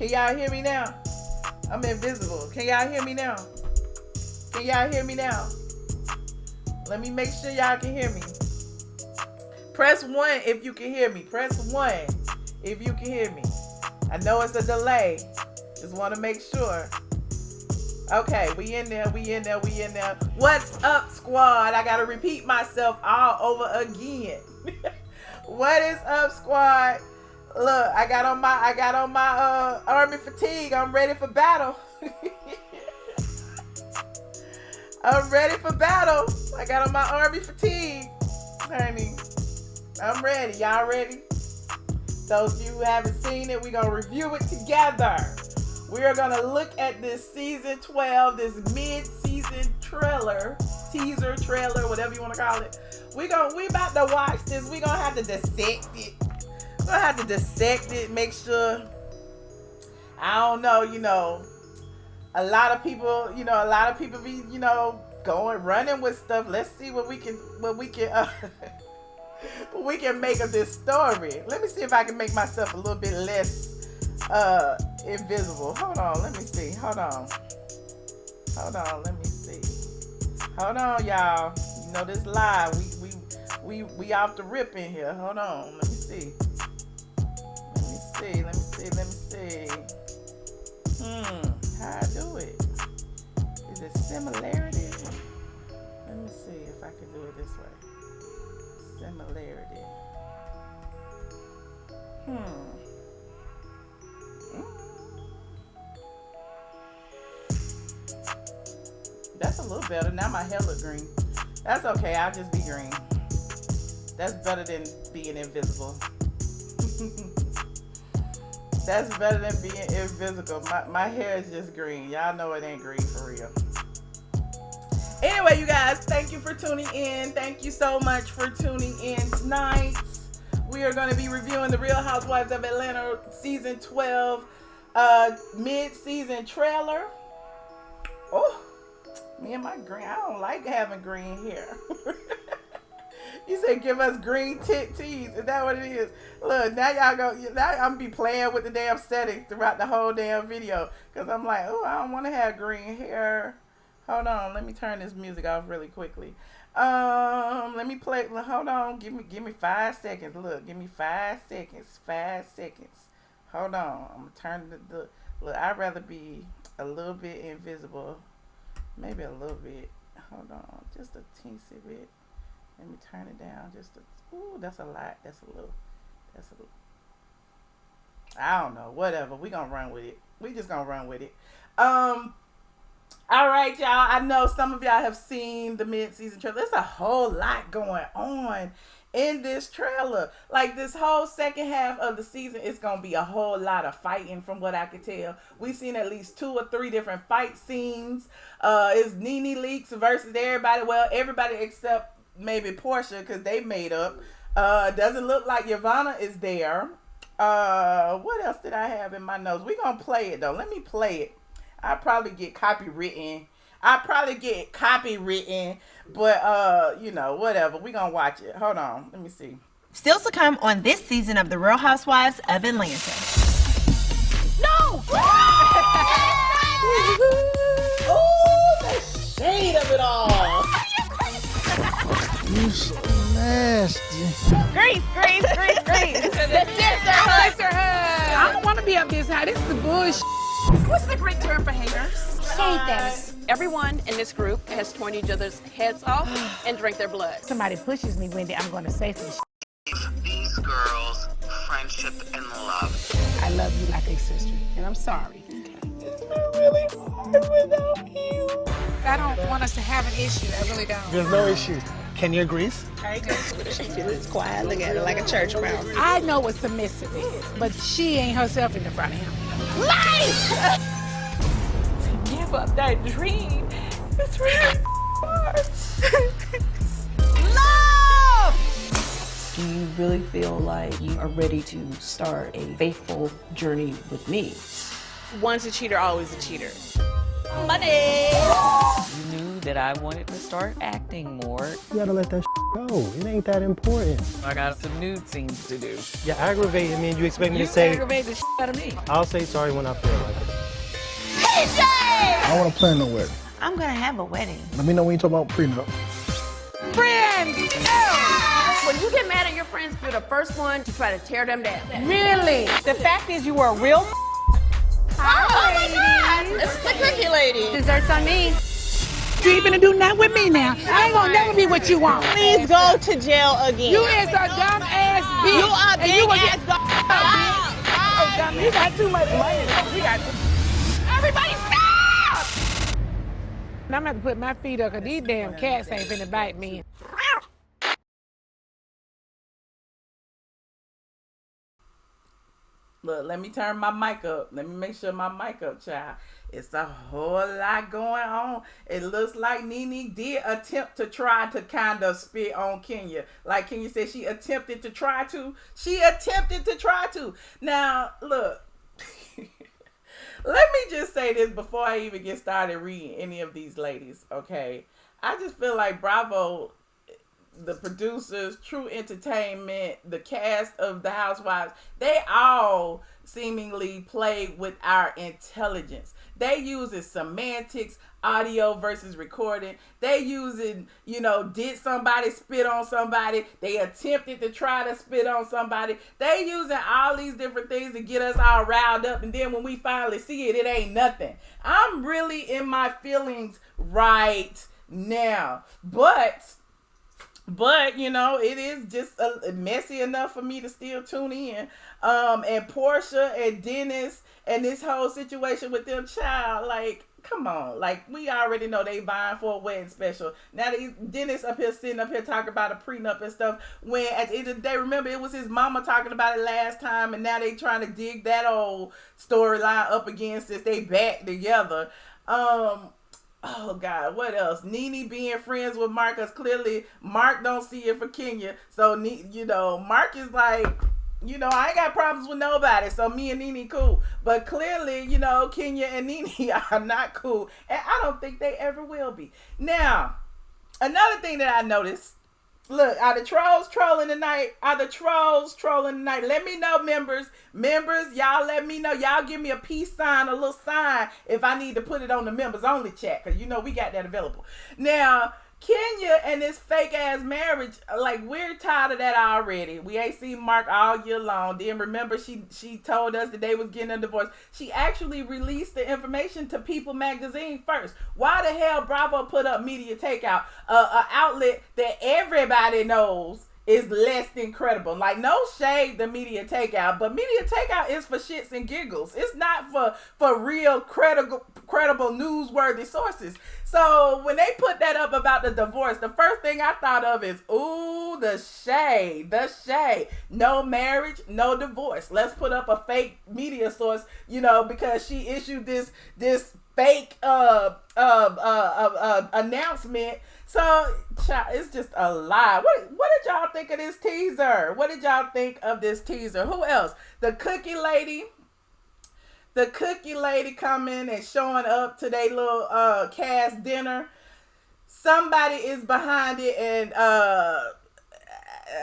Can y'all hear me now? I'm invisible. Can y'all hear me now? Can y'all hear me now? Let me make sure y'all can hear me. Press 1 if you can hear me. Press 1 if you can hear me. I know it's a delay. Just want to make sure. Okay, we in there. What's up, squad? I gotta repeat myself all over again. What is up, squad? Look, I got on my army fatigue. I'm ready for battle. I'm ready for battle. I got on my army fatigue, honey. I'm ready. Y'all ready? Those of you who haven't seen it, we're gonna review it together. We are gonna look at this season 12, this mid-season teaser trailer, whatever you want to call it. We about to watch this. We gonna have to dissect it. We're gonna have to dissect it, make sure. I don't know, a lot of people be, running with stuff. Let's see what we can we can make of this story. Let me see if I can make myself a little bit less invisible. Hold on, let me see. Hold on, let me see. Hold on, y'all. You know this live. We off the rip in here. Hold on, let me see. How I do it? Is it similarity? Let me see if I can do it this way. Similarity. That's a little better. Now my hair look green. That's okay. I'll just be green. That's better than being invisible. That's better than being invisible. My hair is just green. Y'all know it ain't green for real. Anyway, you guys, thank you for tuning in. Thank you so much for tuning in tonight. We are going to be reviewing the Real Housewives of Atlanta season 12 mid-season trailer. Oh, me and my green. I don't like having green hair. You said give us green tees. Is that what it is? Look, now y'all go. Now I'm be playing with the damn settings throughout the whole damn video. Because I'm like, oh, I don't want to have green hair. Hold on. Let me turn this music off really quickly. Let me play. Hold on. Give me 5 seconds. Look, give me 5 seconds. 5 seconds. Hold on. I'm going to turn the look, I'd rather be a little bit invisible. Maybe a little bit. Hold on. Just a teensy bit. Let me turn it down just ooh, that's a lot. That's a little. I don't know. Whatever. We gonna run with it. We just gonna run with it. All right, y'all. I know some of y'all have seen the mid-season trailer. There's a whole lot going on in this trailer. Like this whole second half of the season, it's gonna be a whole lot of fighting from what I can tell. We've seen at least 2 or 3 different fight scenes. It's Nene Leakes versus everybody. Well, everybody except maybe Portia, because they made up. Doesn't look like Yvonne is there. What else did I have in my notes? We're gonna play it though. Let me play it. I'll probably get copywritten, but whatever. We're gonna watch it. Hold on, let me see. Still to come on this season of The Real Housewives of Atlanta. No! Oh, the shade of it all. You so nasty. Grace. The sisterhood. I don't want to be up this high. This is the bullshit. What's the great term for haters? Haters. Everyone in this group has torn each other's heads off and drank their blood. Somebody pushes me, Wendy, I'm going to say some shit. These girls, friendship and love. I love you like a sister, and I'm sorry. It's been really hard without you. I don't want us to have an issue. I really don't. There's no issue. Can you agree? It's quiet. Look at her like a church mouse. I know what submissive is, but she ain't herself in the front of him. Give up that dream. It's really hard. Love! Do you really feel like you are ready to start a faithful journey with me? Once a cheater, always a cheater. Money! You knew that I wanted to start acting more. You gotta let that go. It ain't that important. I got some nude scenes to do. You're aggravating me and you expect me You to say... aggravate the out of me. I'll say sorry when I feel like it. PJ! I want to plan no wedding. I'm gonna have a wedding. Let me know when you talk about prenup. Friends! When you get mad at your friends, you're the first one to try to tear them down. Really? The fact is, you are a real It's the cookie lady. Desserts on me. You ain't gonna do nothing with me now. I ain't gonna never be what you want. Please go to jail again. You is a dumb ass bitch. You are and you big will ass get oh, dumb. You got too much money. You got everybody stop! I'm gonna have to put my feet up because these damn cats ain't finna bite me. Look, let me turn my mic up. Let me make sure my mic up, child. It's a whole lot going on. It looks like Nene did attempt to try to kind of spit on Kenya. Like Kenya said, she attempted to try to. She attempted to try to. Now, look. Let me just say this before I even get started reading any of these ladies, okay? I just feel like Bravo, the producers, True Entertainment, the cast of The Housewives, they all seemingly play with our intelligence. They using semantics, audio versus recording. They using, did somebody spit on somebody? They attempted to try to spit on somebody. They using all these different things to get us all riled up. And then when we finally see it, it ain't nothing. I'm really in my feelings right now. But it is just messy enough for me to still tune in. And Portia and Dennis and this whole situation with them, child, like, come on. Like, we already know they vying for a wedding special. Now Dennis up here sitting up here talking about a prenup and stuff, when at the end of the day, remember, it was his mama talking about it last time, and now they trying to dig that old storyline up again since they back together. Oh God, what else? Nene being friends with Mark, because clearly Mark don't see it for Kenya. So, Mark is like, I ain't got problems with nobody. So me and Nene cool. But clearly, Kenya and Nene are not cool. And I don't think they ever will be. Now, another thing that I noticed, look, are the trolls trolling tonight? Let me know, members. Y'all let me know. Y'all give me a peace sign, a little sign, if I need to put it on the members only chat. Because, we got that available. Now, Kenya and this fake ass marriage, like, we're tired of that already. We ain't seen Mark all year long. Then remember, she told us that they was getting a divorce. She actually released the information to People magazine first. Why the hell Bravo put up Media Takeout, an outlet that everybody knows is less than credible? Like, no shade to Media Takeout, but Media Takeout is for shits and giggles. It's not for real credible newsworthy sources. So when they put that up about the divorce, the first thing I thought of is, ooh, the shade. No marriage, no divorce. Let's put up a fake media source, because she issued this fake announcement. So, it's just a lie. What did y'all think of this teaser? Who else? The cookie lady. The cookie lady coming and showing up to their little cast dinner. Somebody is behind it, and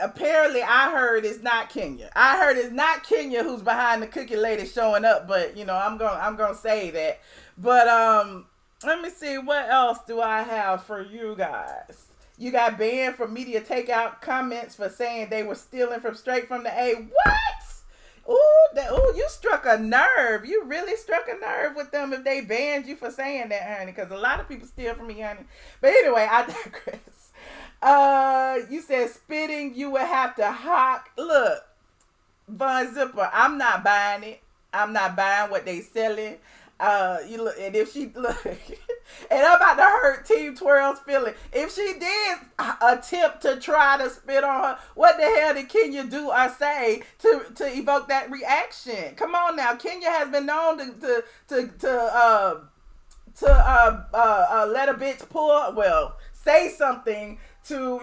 apparently I heard it's not Kenya. I heard it's not Kenya who's behind the cookie lady showing up, but I'm gonna say that. But let me see, what else do I have for you guys? You got banned from Media Takeout comments for saying they were stealing straight from the A. What? Ooh, you struck a nerve. You really struck a nerve with them if they banned you for saying that, honey, because a lot of people steal from me, honey. But anyway, I digress. You said spitting, you would have to hawk. Look, Von Zipper, I'm not buying it. I'm not buying what they selling. You look, and if she look, and I'm about to hurt Team Twirl's feeling. If she did attempt to try to spit on her, what the hell did Kenya do or say to evoke that reaction? Come on now, Kenya has been known to let a bitch say something to,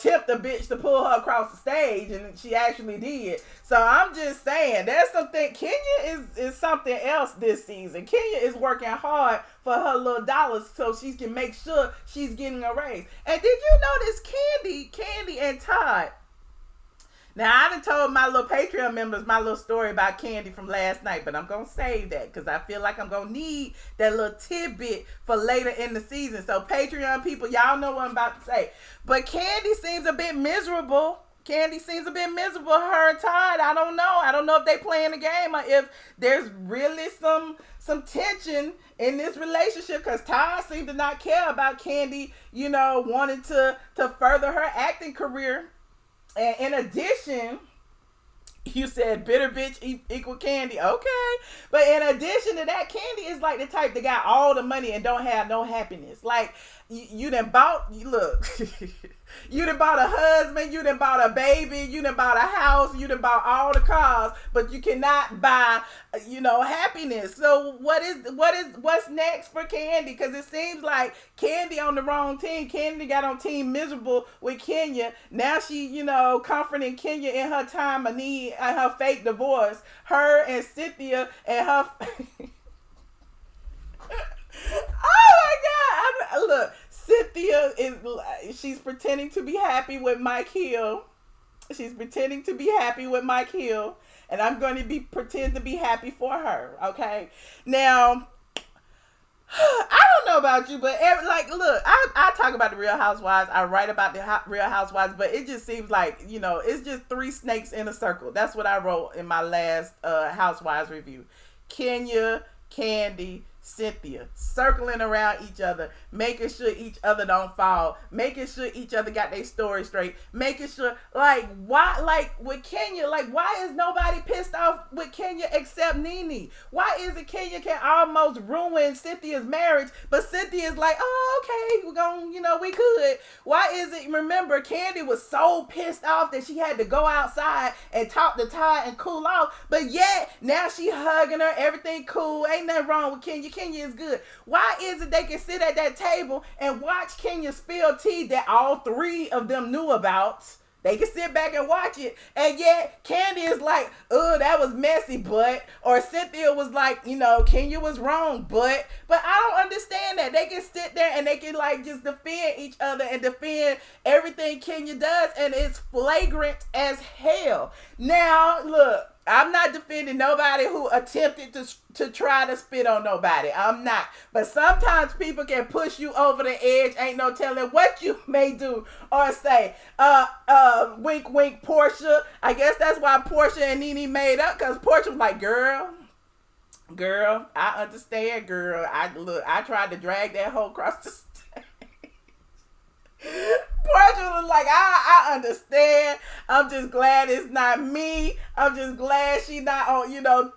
tempt a bitch to pull her across the stage, and she actually did. So I'm just saying, there's something. Kenya is something else this season. Kenya is working hard for her little dollars so she can make sure she's getting a raise. And did you notice Candy and Todd? Now, I done told my little Patreon members my little story about Candy from last night, but I'm going to save that because I feel like I'm going to need that little tidbit for later in the season. So, Patreon people, y'all know what I'm about to say. But Candy seems a bit miserable. Her and Todd, I don't know. I don't know if they playing the game or if there's really some tension in this relationship, because Todd seemed to not care about Candy, wanting to further her acting career. And in addition, you said bitter bitch equal Candy. Okay. But in addition to that, Candy is like the type that got all the money and don't have no happiness. Like, you done bought a husband, you done bought a baby, you done bought a house, you done bought all the cars, but you cannot buy, happiness. So what's next for Candy? Because it seems like Candy on the wrong team. Candy got on team miserable with Kenya. Now she, comforting Kenya in her time of need and her fake divorce. Her and Cynthia and her... Oh my God! Look, Cynthia she's pretending to be happy with Mike Hill. And I'm going to pretend to be happy for her. Okay. Now, I don't know about you, but look, I talk about the Real Housewives. I write about the Real Housewives, but it just seems like, it's just three snakes in a circle. That's what I wrote in my last Housewives review. Kenya, Candy, Cynthia, circling around each other, making sure each other don't fall, making sure each other got their story straight, making sure, why, with Kenya, why is nobody pissed off with Kenya except Nene? Why is it Kenya can almost ruin Cynthia's marriage, but Cynthia's like, oh, okay, we're gonna, we could. Why is it, remember, Candy was so pissed off that she had to go outside and talk to Ty and cool off, but yet, now she hugging her, everything cool, ain't nothing wrong with Kenya. Kenya is good. Why is it they can sit at that table and watch Kenya spill tea that all three of them knew about? They can sit back and watch it, and yet Candy is like, oh, that was messy, or Cynthia was like, Kenya was wrong, but I don't understand that. They can sit there and they can just defend each other and defend everything Kenya does, and it's flagrant as hell. Now, look, I'm not defending nobody who attempted to try to spit on nobody. I'm not. But sometimes people can push you over the edge. Ain't no telling what you may do or say. Wink, wink, Portia. I guess that's why Portia and Nene made up, because Portia was like, girl, I understand, girl. I tried to drag that hoe across the stage. Portia was like, I understand. I'm just glad it's not me. I'm just glad she not on,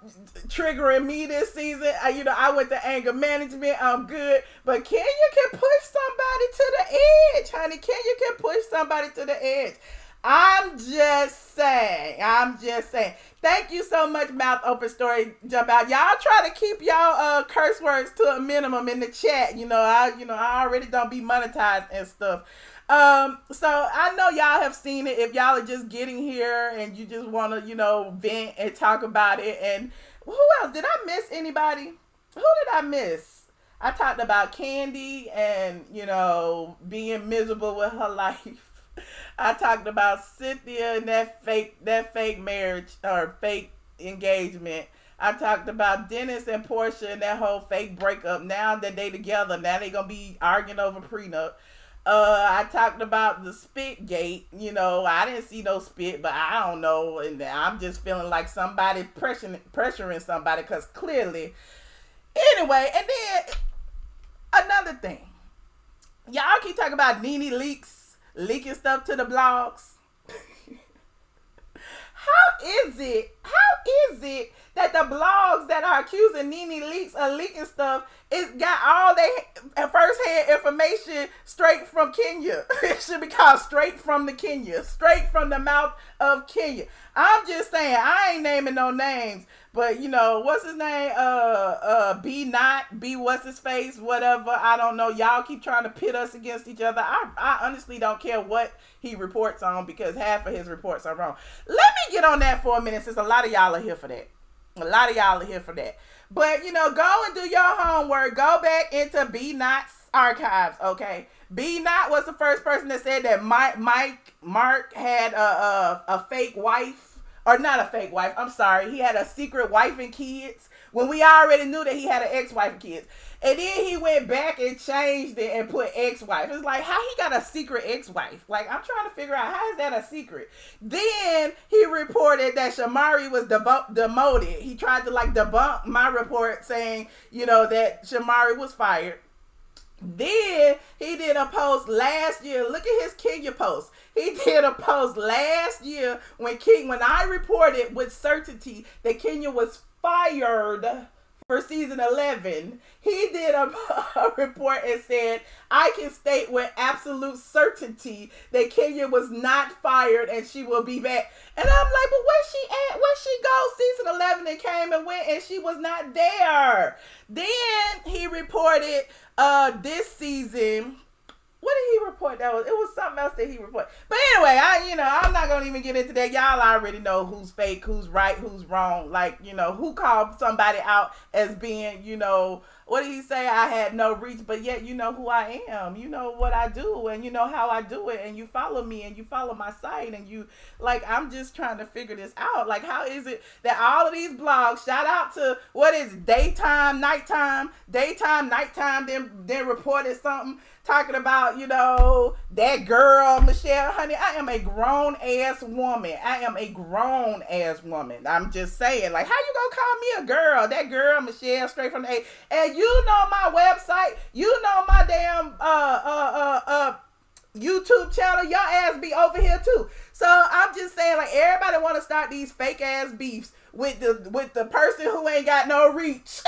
triggering me this season. I went to anger management. I'm good. But Kenya can push somebody to the edge, honey. Kenya can push somebody to the edge. I'm just saying. Thank you so much, Mouth Open Story Jump Out. Y'all try to keep y'all curse words to a minimum in the chat. I already don't be monetized and stuff. So I know y'all have seen it. If y'all are just getting here and you just want to, vent and talk about it. And who else? Did I miss anybody? Who did I miss? I talked about Candy and, being miserable with her life. I talked about Cynthia and that fake marriage or fake engagement. I talked about Dennis and Portia and that whole fake breakup. Now that they together, now they gonna be arguing over prenup. I talked about the spit gate. I didn't see no spit, but I don't know, and I'm just feeling like somebody pressuring somebody, because clearly. Anyway, and then another thing, y'all keep talking about Nene leaking stuff to the blogs. How is it that that the blogs that are accusing Nene leaks of leaking stuff, it got all their first-hand information straight from Kenya. It should be called straight from the Kenya, straight from the mouth of Kenya. I'm just saying, I ain't naming no names, but you know, what's his name? B what's his face, whatever. I don't know. Y'all keep trying to pit us against each other. I honestly don't care what he reports on, because half of his reports are wrong. Let me get on that for a minute, since a lot of y'all are here for that. A lot of y'all are here for that. But, you know, go and do your homework. Go back into B Not's archives, okay? B Not was the first person that said that Mark had a fake wife. Or not a fake wife, I'm sorry. He had a secret wife and kids, when we already knew that he had an ex-wife and kids. And then he went back and changed it and put ex-wife. It's like, how he got a secret ex-wife? Like, I'm trying to figure out, how is that a secret? Then he reported that Shamari was demoted. He tried to, like, debunk my report saying, you know, that Shamari was fired. Then he did a post last year. Look at his Kenya post. He did a post last year when I reported with certainty that Kenya was fired for season 11. He did a report and said, I can state with absolute certainty that Kenya was not fired and she will be back. And I'm like, but where's she at? Where'd she go? Season 11 and came and went and she was not there. Then he reported this season. What did he report? It was something else that he reported. But anyway, I'm not gonna even get into that. Y'all already know who's fake, who's right, who's wrong. Like, you know, who called somebody out as being, you know, what did he say? I had no reach, but yet you know who I am. You know what I do, and you know how I do it, and you follow me, and you follow my site, and you, like, I'm just trying to figure this out. Like, how is it that all of these blogs, shout out to, what is it, daytime, nighttime, then reported something talking about, you know, that girl, Michelle, honey, I am a grown-ass woman. I'm just saying, like, how you gonna call me a girl? That girl, Michelle, straight from the A. And you know my website, you know my damn, YouTube channel, your ass be over here too. So I'm just saying, like, everybody want to start these fake ass beefs with the person who ain't got no reach.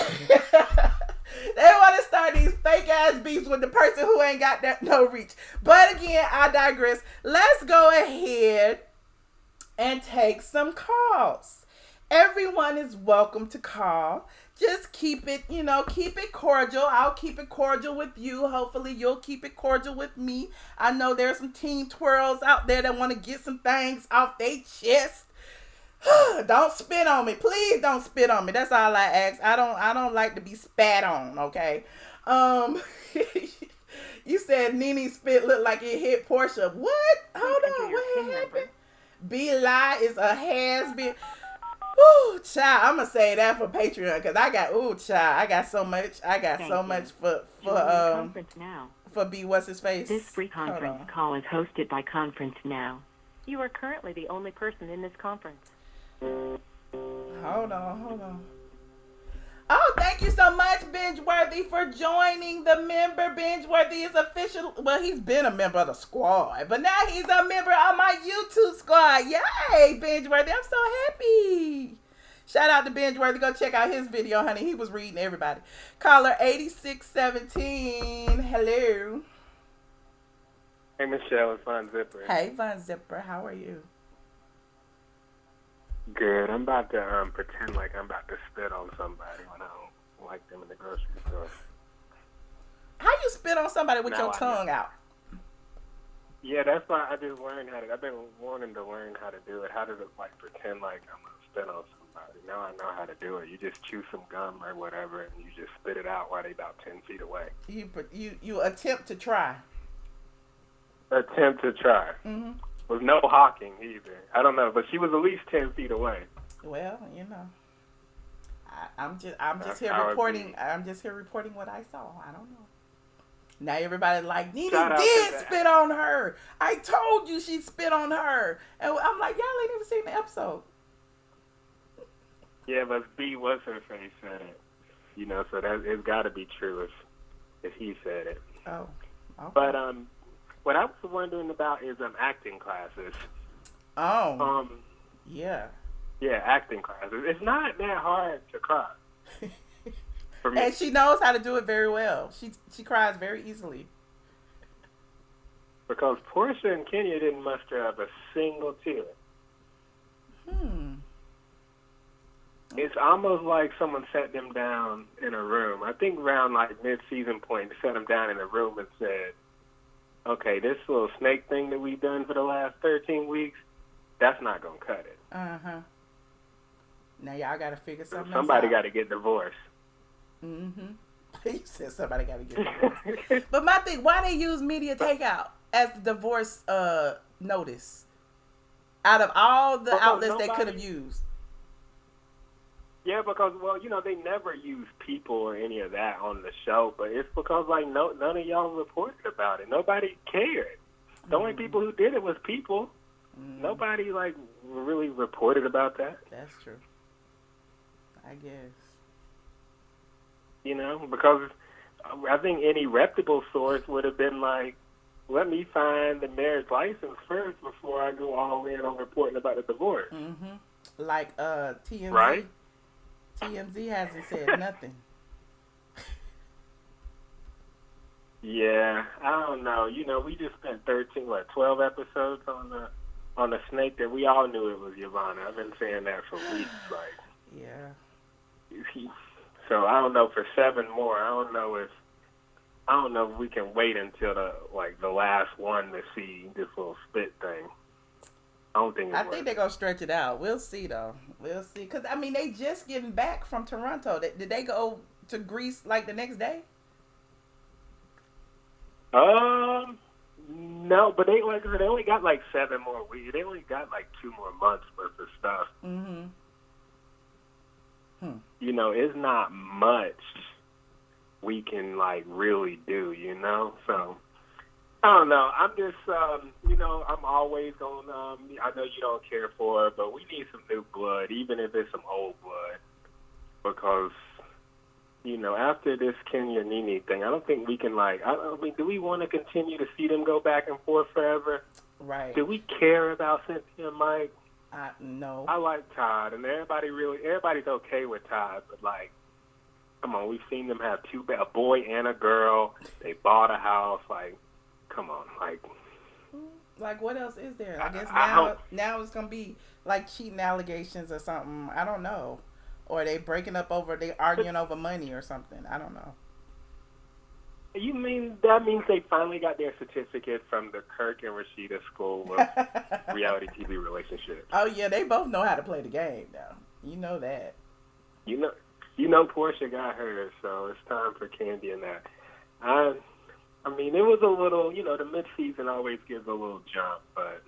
They want to start these fake ass beefs with the person who ain't got no reach. But again, I digress. Let's go ahead and take some calls. Everyone is welcome to call. Just keep it cordial. I'll keep it cordial with you. Hopefully you'll keep it cordial with me. I know there's some team twirls out there that want to get some things off their chest. Don't spit on me. Please don't spit on me. That's all I ask. I don't like to be spat on, okay? You said Nene spit looked like it hit Portia. What? Hold on. What happened? B-Lie is a has-been. Ooh, child, I'm gonna say that for Patreon, because I got so much for B what's his face. This free conference call is hosted by Conference Now. You are currently the only person in this conference. Hold on. Oh, thank you so much, Bingeworthy, for joining the member. Bingeworthy is official. Well, he's been a member of the squad, but now he's a member of my YouTube squad. Yay, Bingeworthy. I'm so happy. Shout out to Bingeworthy. Go check out his video, honey. He was reading everybody. Caller 8617. Hello. Hey, Michelle. It's Von Zipper. Hey, Von Zipper. How are you? Good. I'm about to pretend like I'm about to spit on somebody when I don't like them in the grocery store. How you spit on somebody with your tongue out? Yeah, that's why I just learned how to. I've been wanting to learn how to do it. How to like pretend like I'm gonna spit on somebody. Now I know how to do it. You just chew some gum or whatever, and you just spit it out while they about 10 feet away. You attempt to try. Mm-hmm. With no hawking either. I don't know, but she was at least 10 feet away. Well, you know, I'm just here reporting. I'm just here reporting what I saw. I don't know. Now everybody like, Nene did spit on her. I told you she spit on her, and I'm like, y'all ain't even seen the episode. Yeah, but B what's her face said it. You know, so that it's got to be true if he said it. Oh. Okay. But what I was wondering about is acting classes. Oh. Yeah. Yeah, acting classes. It's not that hard to cry. For me. And she knows how to do it very well. She cries very easily. Because Portia and Kenya didn't muster up a single tear. It's almost like someone sat them down in a room. I think around like mid-season point, they sat them down in a room and said, okay, this little snake thing that we've done for the last 13 weeks, that's not going to cut it. Uh-huh. Now y'all got to figure something else Somebody out. got to get divorced. Mm-hmm. You said somebody got to get divorced. But my thing, why they use media takeout as the divorce notice? Out of all the outlets they could have used. Yeah, because, well, you know, they never use people or any of that on the show, but it's because, like, none of y'all reported about it. Nobody cared. The only people who did it was people. Nobody, like, really reported about that. That's true. I guess. You know, because I think any reputable source would have been like, let me find the marriage license first before I go all in on reporting about the divorce. Mm-hmm. Like TMZ. Right? TMZ hasn't said nothing. Yeah, I don't know. You know, we just spent 12 episodes on the snake that we all knew it was Yvonne. I've been saying that for weeks. Like, yeah. So I don't know for 7 more. I don't know if we can wait until the last one to see this little spit thing. I think they're gonna stretch it out. We'll see though. We'll see. Cause I mean, they just getting back from Toronto. Did they go to Greece like the next day? No, but they only got like 7 more weeks. They only got like 2 more months worth of stuff. Mm-hmm. You know, it's not much we can like really do. You know, so. I don't know. I'm just, you know, I'm always on, I know you don't care for it, but we need some new blood, even if it's some old blood. Because, you know, after this Kenya Nene thing, I don't think we can, like, I mean, do we want to continue to see them go back and forth forever? Right. Do we care about Cynthia and Mike? No. I like Todd, and everybody's okay with Todd, but, like, come on, we've seen them have a boy and a girl. They bought a house, like. Come on, like what else is there? I guess now it's gonna be like cheating allegations or something. I don't know, or they breaking up they arguing over money or something. I don't know. You mean that means they finally got their certificate from the Kirk and Rashida School of Reality TV Relationships? Oh yeah, they both know how to play the game now. You know that. You know Portia got hers, so it's time for Candy and that. I mean, it was a little, you know, the mid-season always gives a little jump, but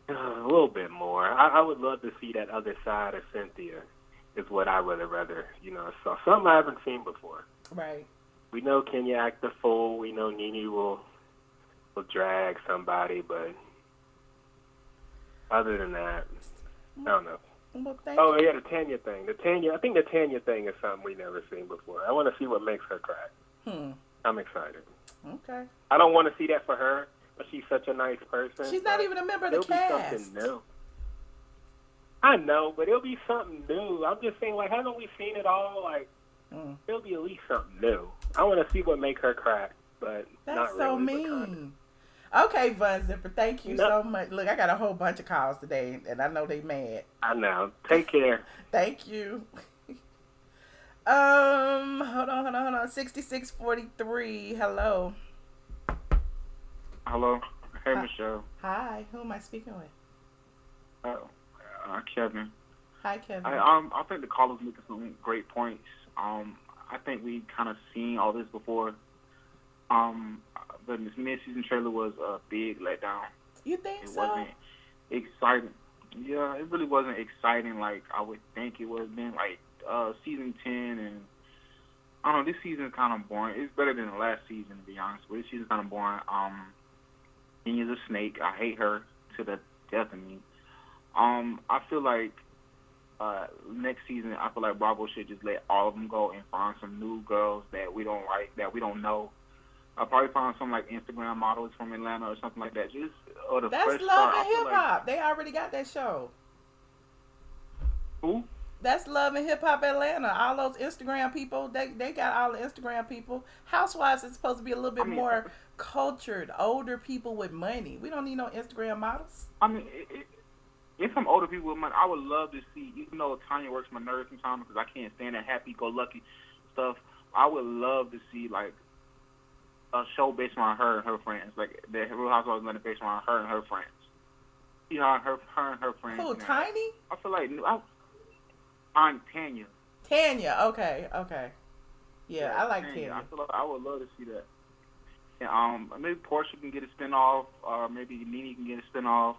a little bit more. I would love to see that other side of Cynthia is what I would have rather, you know, saw. Something I haven't seen before. Right. We know Kenya act the fool. We know Nene will drag somebody, but other than that, I don't know. Well, yeah, the Tanya thing. I think the Tanya thing is something we never seen before. I want to see what makes her cry. I'm excited. Okay. I don't want to see that for her, but she's such a nice person. She's not even a member of the cast. It'll be something new. I know, but it'll be something new. I'm just saying, like, haven't we seen it all? Like, it'll be at least something new. I want to see what make her cry, but that's not really. So mean. Okay, Von Zipper, thank you so much. Look, I got a whole bunch of calls today, and I know they mad. I know. Take care. Thank you. Hold on. 6643. Hello. Hello. Hey, Michelle. Hi. Who am I speaking with? Kevin. Hi, Kevin. I think the caller's making some great points. I think we kind of seen all this before. But this mid-season trailer was a big letdown. You think so? It wasn't exciting. Yeah, it really wasn't exciting like I would think it would have been. Like season 10, and I don't know, this season is kind of boring. It's better than the last season, to be honest, but this season's kind of boring. Kenya's a snake. I hate her to the death of me. I feel like next season, I feel like Bravo should just let all of them go and find some new girls that we don't like, that we don't know. I'll probably find some like Instagram models from Atlanta or something like that. That's Love and Hip Hop. They already got that show. Who? That's Love and Hip Hop Atlanta. All those Instagram people, they got all the Instagram people. Housewives is supposed to be a little bit more cultured, older people with money. We don't need no Instagram models. I mean, if some older people with money, I would love to see, even though Tanya works my nerves sometimes because I can't stand that happy-go-lucky stuff, I would love to see, like, a show based on her and her friends. Like, the Real Housewives is based on her and her friends. You know, her and her friends. Who, Tiny? I feel like, I'm Tanya. Tanya, okay. Yeah, I like Tanya. I feel like I would love to see that. And, maybe Portia can get a spinoff, or maybe Nene can get a spinoff.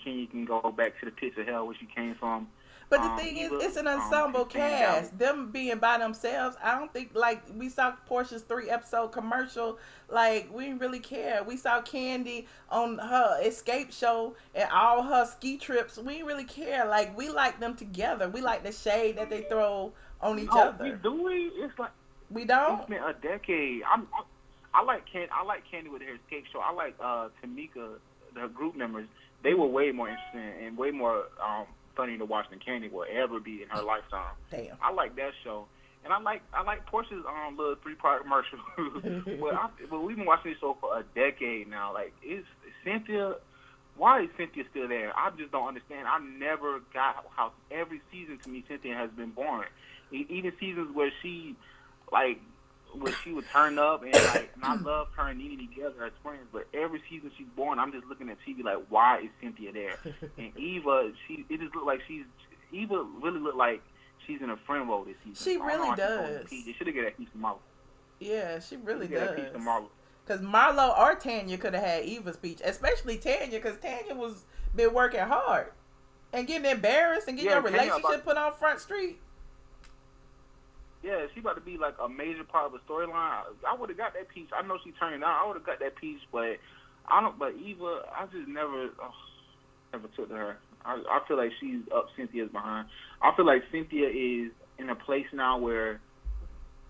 Kenya can go back to the pits of hell where she came from. But the thing is, it's an ensemble cast. Them being by themselves, I don't think, like, we saw Portia's 3-episode commercial, like, we didn't really care. We saw Candy on her escape show and all her ski trips. We didn't really care. Like, we like them together. We like the shade that they throw on each other. It's like, we don't? It's been a decade. I like Candy with her escape show. I like Tamika, the group members. They were way more interesting and way more funny to watch than Candy will ever be in her lifetime. Damn. I like that show, and I like Portia's little 3-part commercial. but we've been watching this show for a decade now. Like, is Cynthia? Why is Cynthia still there? I just don't understand. I never got how every season to me Cynthia has been boring. Even seasons where she would turn up and I love her and Nene together as friends, but every season she's born, I'm just looking at TV like, why is Cynthia there? And Eva, Eva really looked like she's in a friend role this season. She really does. They should have got that piece of Marlo. Yeah, she really does. That piece of Marlo. Because Marlo or Tanya could have had Eva's speech, especially Tanya, because Tanya was been working hard and getting embarrassed and getting your relationship put on Front Street. Yeah, she about to be like a major part of the storyline. I would have got that piece. I know she turned it down. I would have got that piece, but But Eva, I just never took to her. I feel like she's up Cynthia's behind. I feel like Cynthia is in a place now where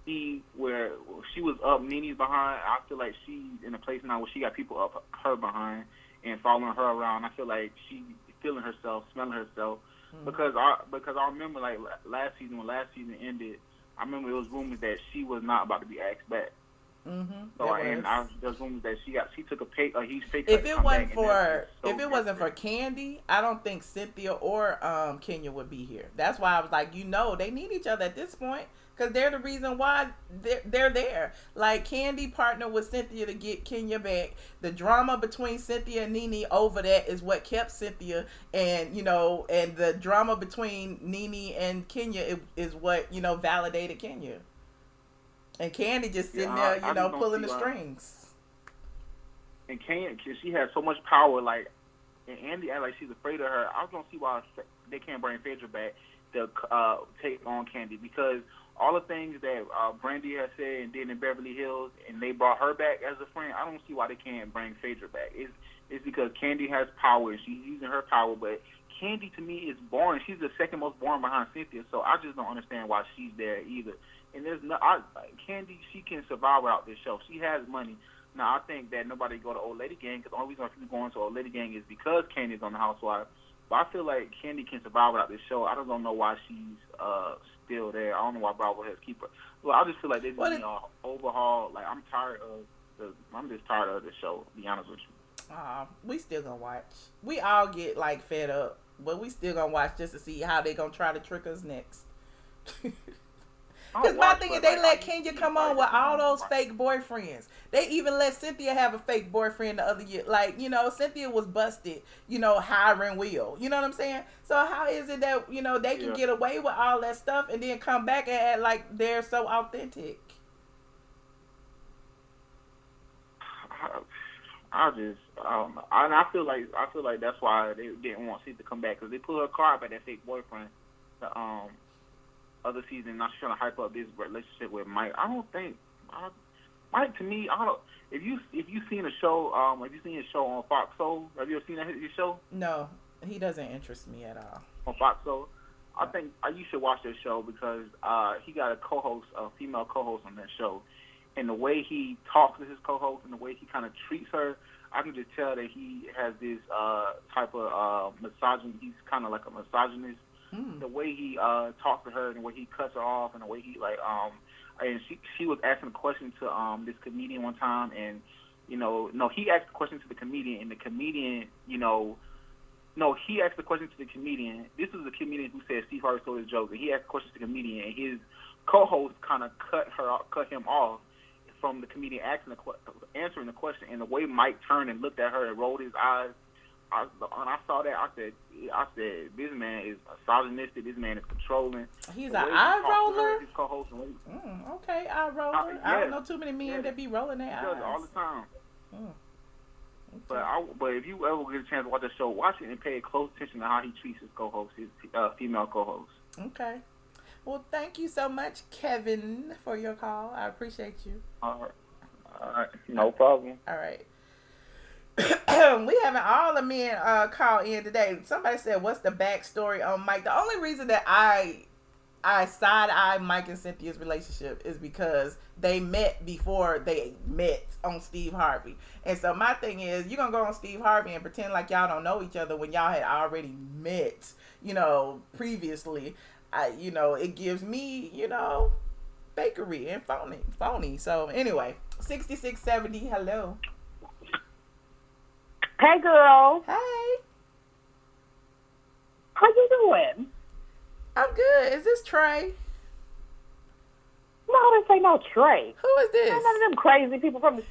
she was up Nene's behind. I feel like she's in a place now where she got people up her behind and following her around. I feel like she's feeling herself, smelling herself, because I remember like last season when last season ended. I remember it was rumors that she was not about to be asked back. So there's rumors that she took a huge pay cut. If it wasn't for Candy, I don't think Cynthia or Kenya would be here. That's why I was like, they need each other at this point because they're the reason why they're there. Like Candy partnered with Cynthia to get Kenya back. The drama between Cynthia and Nene over that is what kept Cynthia, and and the drama between Nene and Kenya is what validated Kenya. And Candy just sitting there, pulling the strings. And Kenya, she has so much power, and Andy act like she's afraid of her. I don't see why they can't bring Phaedra back to take on Candy, because all the things that Brandy has said and did in Beverly Hills, and they brought her back as a friend, I don't see why they can't bring Phaedra back. It's because Candy has power, and she's using her power, but Candy, to me, is boring. She's the second most boring behind Cynthia, so I just don't understand why she's there either. And Candy, she can survive without this show. She has money. Now, I think that nobody go to Old Lady Gang, because the only reason people going to Old Lady Gang is because Candy's on the Housewives. But I feel like Candy can survive without this show. I just don't know why she's still there. I don't know why Bravo has keep her. Well, I just feel like they need an overhaul. Like, I'm just tired of the show, to be honest with you. We still gonna watch. We all get fed up, but we still gonna watch just to see how they gonna try to trick us next. Because my thing is, they let Kenya come on with all those fake boyfriends. They even let Cynthia have a fake boyfriend the other year. Cynthia was busted, hiring Will. You know what I'm saying? So how is it that, they can get away with all that stuff and then come back and act like they're so authentic? I don't know. And I feel like that's why they didn't want Cynthia to come back, because they put her car by that fake boyfriend. Other season, not trying to hype up this relationship with Mike. I don't think Mike, to me, I don't. If you seen a show, have you seen his show on Fox Soul? Have you ever seen his show? No, he doesn't interest me at all. On Fox Soul, I think you should watch this show, because he got a female co-host on that show, and the way he talks to his co-host and the way he kind of treats her, I can just tell that he has this type of misogyny. He's kind of like a misogynist. the way he talks to her and the way he cuts her off and the way he and she was asking a question to this comedian one time, and he asked a question to the comedian, and the comedian he asked the question to the comedian. This was the comedian who said Steve Harvey stole his joke, and he asked the question to the comedian, and his co-host kind of cut him off from the comedian answering the question. And the way Mike turned and looked at her and rolled his eyes, when I saw that, I said, this man is misogynistic. This man is controlling. He's an eye roller. His co-host. Okay, eye roller. Yes. I don't know too many men that be rolling their eyes. He does it all the time. Okay. But if you ever get a chance to watch the show, watch it and pay close attention to how he treats his co-host, his female co-host. Okay. Well, thank you so much, Kevin, for your call. I appreciate you. All right. No problem. All right. We having all the men call in today. Somebody said, what's the backstory on Mike? The only reason that I side-eye Mike and Cynthia's relationship is because they met before they met on Steve Harvey. And so my thing is, you're going to go on Steve Harvey and pretend like y'all don't know each other when y'all had already met, previously. It gives me, bakery and phony. So anyway, 6670, hello. Hey, girl. Hey. How you doing? I'm good. Is this Trey? No, I didn't say no Trey. Who is this? None of them crazy people from the...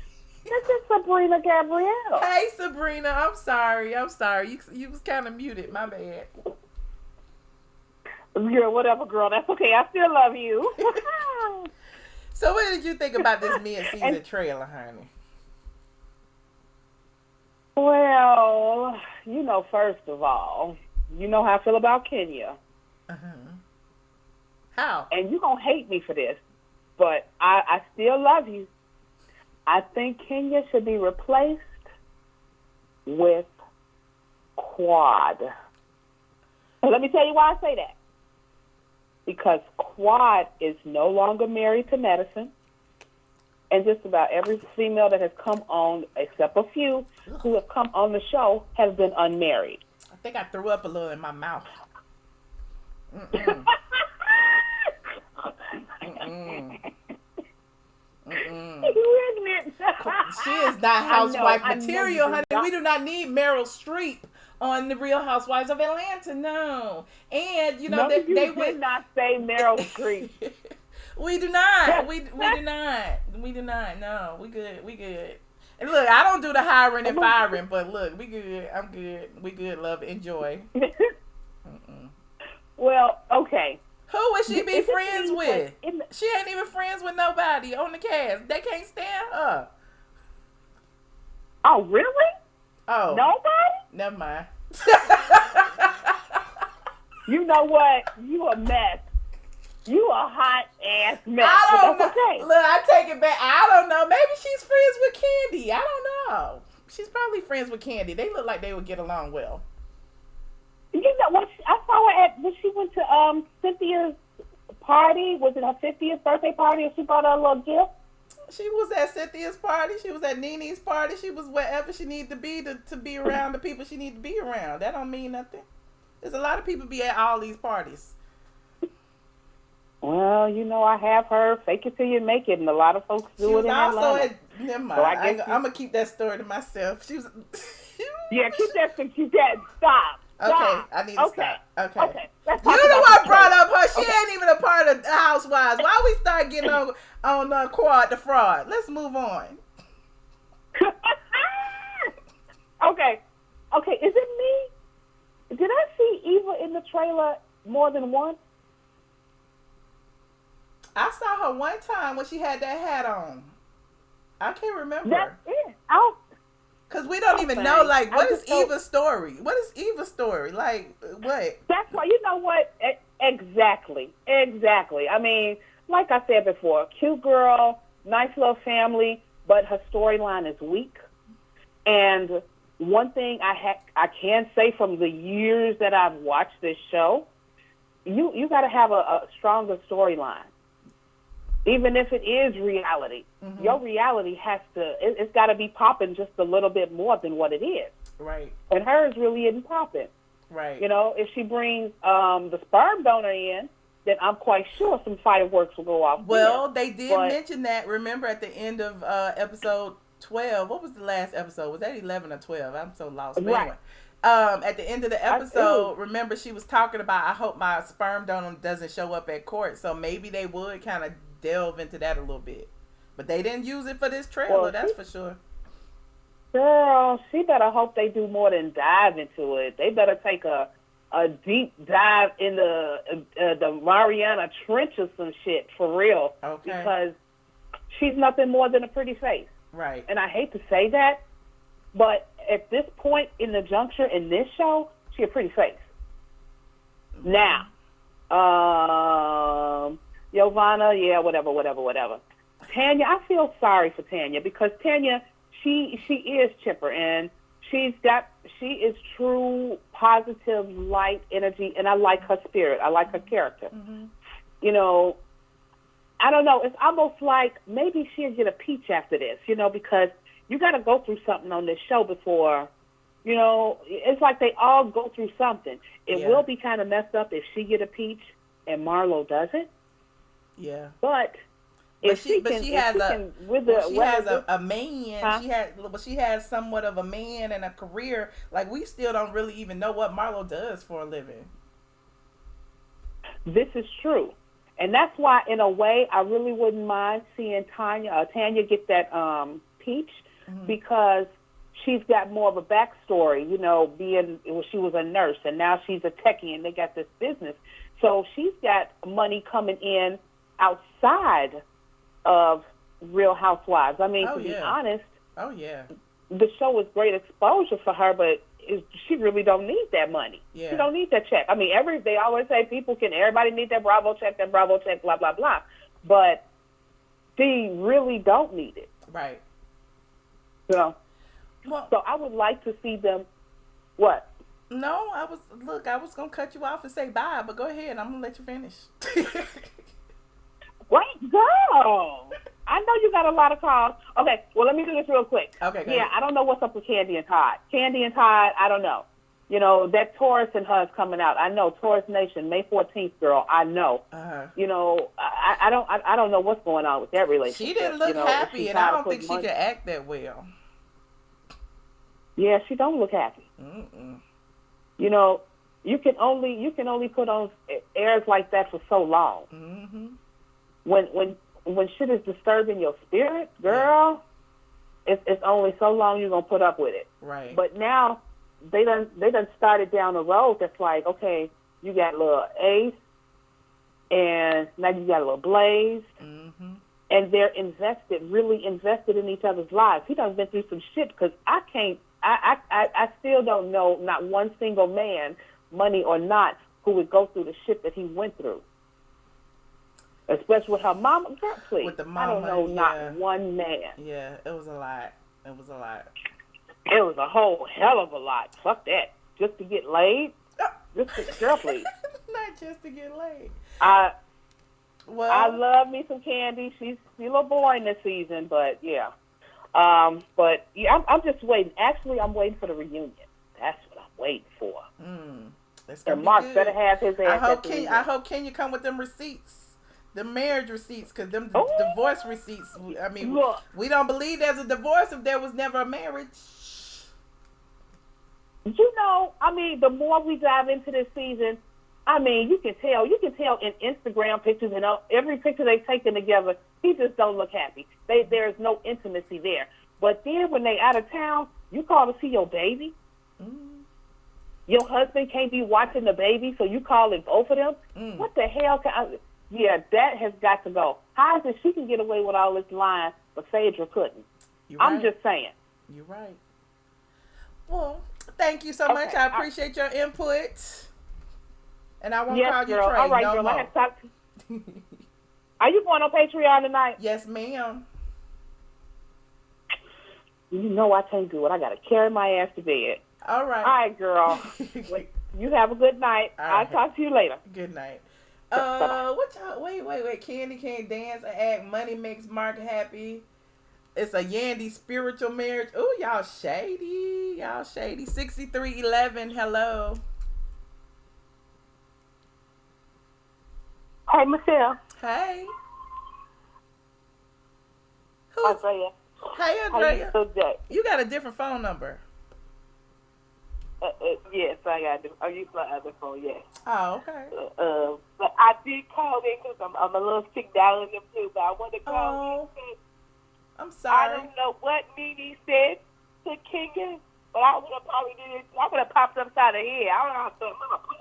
This is Sabrina Gabrielle. Hey, Sabrina. I'm sorry. You was kind of muted. My bad. Girl, whatever, girl. That's okay. I still love you. So what did you think about this mid-season trailer, honey? Well, first of all, you know how I feel about Kenya. How? And you're going to hate me for this, but I still love you. I think Kenya should be replaced with Quad. And let me tell you why I say that. Because Quad is no longer married to Medicine. And just about every female that has come on, except a few who have come on the show, has been unmarried. I think I threw up a little in my mouth. You ignorant. She is not housewife material, honey. We do not need Meryl Streep on The Real Housewives of Atlanta. No. And, they would not say Meryl Streep. We do not. We do not. No, we good. And look, I don't do the hiring and firing, but look, we good. I'm good. We good. Love, enjoy. Well, okay. Who would she be friends with? She ain't even friends with nobody on the cast. They can't stand her. Oh, really? Oh. Nobody? Never mind. You know what? You a mess. You a hot ass mess. I don't know. Okay. Look, I take it back. I don't know. Maybe she's friends with Candy. I don't know. She's probably friends with Candy. They look like they would get along well. You know what? I saw her when she went to Cynthia's party. Was it her 50th birthday party? And she brought her a little gift. She was at Cynthia's party. She was at Nene's party. She was wherever she needed to be to be around the people she needed to be around. That don't mean nothing. There's a lot of people be at all these parties. Well, I have heard fake it till you make it, and a lot of folks do it in Atlanta. Never mind. So I'm going to keep that story to myself. She was... Yeah, keep that. Stop. Okay, I need to stop. Okay. Let's You talk the about one the brought trailer. up her. She ain't even a part of the Housewives. Why we start getting on Quad the fraud? Let's move on. Okay, is it me? Did I see Eva in the trailer more than once? I saw her one time when she had that hat on. I can't remember. That's it. Because we don't even know, like, what is Eva's story? What is Eva's story? Like, what? That's why, you know what? Exactly. I mean, like I said before, cute girl, nice little family, but her storyline is weak. And one thing I can say from the years that I've watched this show, you got to have a stronger storyline. Even if it is reality, your reality it's got to be popping just a little bit more than what it is. Right. And hers really isn't popping. Right. You know, if she brings the sperm donor in, then I'm quite sure some fireworks will go off. Well, they did mention that. Remember at the end of episode 12, what was the last episode? Was that 11 or 12? I'm so lost. But anyway, at the end of the episode, remember she was talking about, I hope my sperm donor doesn't show up at court. So maybe they would kind of delve into that a little bit. But they didn't use it for this trailer, that's for sure. Girl, she better hope they do more than dive into it. They better take a deep dive in the Mariana Trench or some shit, for real. Okay. Because she's nothing more than a pretty face. Right. And I hate to say that, but at this point in the juncture in this show, she's a pretty face. Mm-hmm. Now, Giovanna, yeah, whatever. Tanya, I feel sorry for Tanya because Tanya, she is chipper and she is true positive light energy, and I like her spirit. I like her character. Mm-hmm. You know, I don't know. It's almost like maybe she'll get a peach after this, you know, because you got to go through something on this show before, you know, it's like they all go through something. It will be kind of messed up if she get a peach and Marlo doesn't. Yeah. But she has a man. Huh? She has somewhat of a man and a career. Like, we still don't really even know what Marlo does for a living. This is true. And that's why, in a way, I really wouldn't mind seeing Tanya get that peach, mm-hmm. because she's got more of a backstory, you know, she was a nurse and now she's a techie and they got this business. So she's got money coming in outside of Real Housewives. I mean, to be honest, the show is great exposure for her, but she really don't need that money. Yeah. She don't need that check. I mean, they always say everybody need that Bravo check, blah, blah, blah. But she really don't need it. Right. So I would like to see them, what? No, I was going to cut you off and say bye, but go ahead. I'm going to let you finish. Wait, girl. I know you got a lot of calls. Okay, well, let me do this real quick. Okay, yeah, I don't know what's up with Candy and Todd. I don't know. You know, that Taurus and her is coming out. I know, Taurus Nation, May 14th, girl. I know. Uh-huh. You know, I don't know what's going on with that relationship. She didn't look happy, and I don't think she could act that well. Yeah, she don't look happy. Mm-mm. You know, you can only put on airs like that for so long. Mm-hmm. When shit is disturbing your spirit, girl, it's only so long you're gonna put up with it. Right. But now they done started down the road that's like, okay, you got a little Ace, and now you got a little Blaze, mm-hmm. and they're really invested in each other's lives. He done been through some shit because I still don't know not one single man, money or not, who would go through the shit that he went through. Especially with her mama, girl, please. With the mama, I don't know, not one man. Yeah, it was a lot. It was a whole hell of a lot. Fuck that. Just to get laid? Girl, please. Not just to get laid. I love me some Candy. She's a little boring this season, but yeah. But yeah, I'm just waiting. Actually, I'm waiting for the reunion. That's what I'm waiting for. And Mark better have his ass. I hope Kenya come with them receipts. The marriage receipts, because them divorce receipts, I mean, we don't believe there's a divorce if there was never a marriage. You know, I mean, the more we dive into this season, I mean, you can tell in Instagram pictures and every picture they've taken together, he just don't look happy. There's no intimacy there. But then when they out of town, you call to see your baby. Mm. Your husband can't be watching the baby, so you call in both of them. Mm. What the hell? Yeah, that has got to go. How is it she can get away with all this lying, but Phaedra couldn't? I'm just saying. You're right. Well, thank you so much. I appreciate your input. And I won't call you Trey. All right, girl. I have to talk to you. Are you going on Patreon tonight? Yes, ma'am. You know I can't do it. I got to carry my ass to bed. All right. All right, girl. You have a good night. I'll talk to you later. Good night. Wait. Candy can't dance or act. Money makes Mark happy. It's a Yandy spiritual marriage. Ooh, y'all shady. 6311. Hello. Hey, Michelle. Hey. Andrea. Hey, How you Andrea. doing, Jay? You got a different phone number. Yes, I got it. I use my other phone, yes. Oh, okay. But I did call in because I'm a little sick down in the flu, but I want to call in. I'm sorry. I don't know what Nene said to Kenya, but I would have probably did it. I would have popped upside the head. I don't know how to.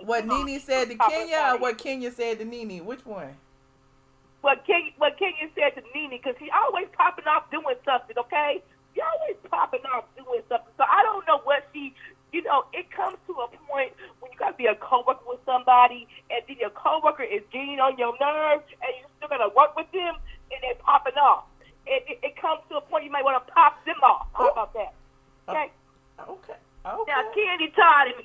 What Nene said to Kenya or what Kenya said to Nene? Which one? What Kenya said to Nene, because he always popping off doing something, okay? He always popping off doing something. So I don't know what she, it comes to a point when you got to be a coworker with somebody, and then your coworker is getting on your nerves, and you're still going to work with them, and they're popping off. It comes to a point you might want to pop them off. How about that? Okay? Okay. Now, Candy Todd and the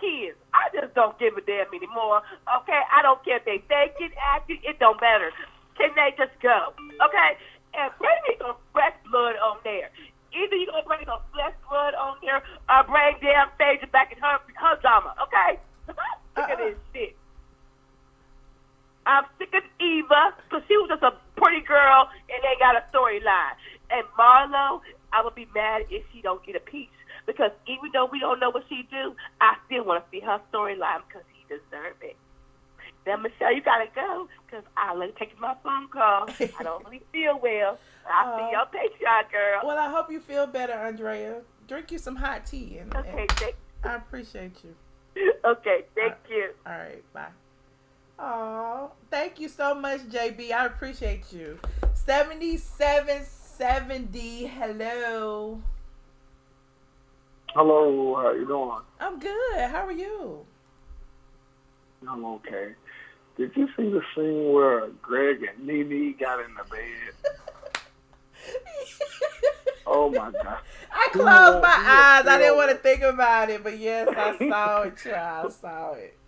kids, I just don't give a damn anymore. Okay? I don't care if they fake it, act it, it don't matter. Can they just go? Okay? And bring me some fresh blood on there. Either you're going to bring some fresh blood on there or bring damn Phaedra back in her drama. Okay? I'm sick of this shit. I'm sick of Eva because she was just a pretty girl and they got a storyline. And Marlo, I would be mad if she don't get a piece because even though we don't know what she do, I still want to see her storyline because he deserves it. Now, Michelle, you got to go because I'm taking my phone call. I don't really feel well. I'll see your Patreon, girl. Well, I hope you feel better, Andrea. Drink you some hot tea. Okay, I appreciate you. Okay, thank you. All right, bye. Oh, thank you so much, JB. I appreciate you. 7770. Hello. Hello. How you doing? I'm good. How are you? I'm okay. Did you see the scene where Greg and Nene got in the bed? Oh my God. I closed my eyes. I didn't want to think about it, but yes, I saw it, child. I saw it.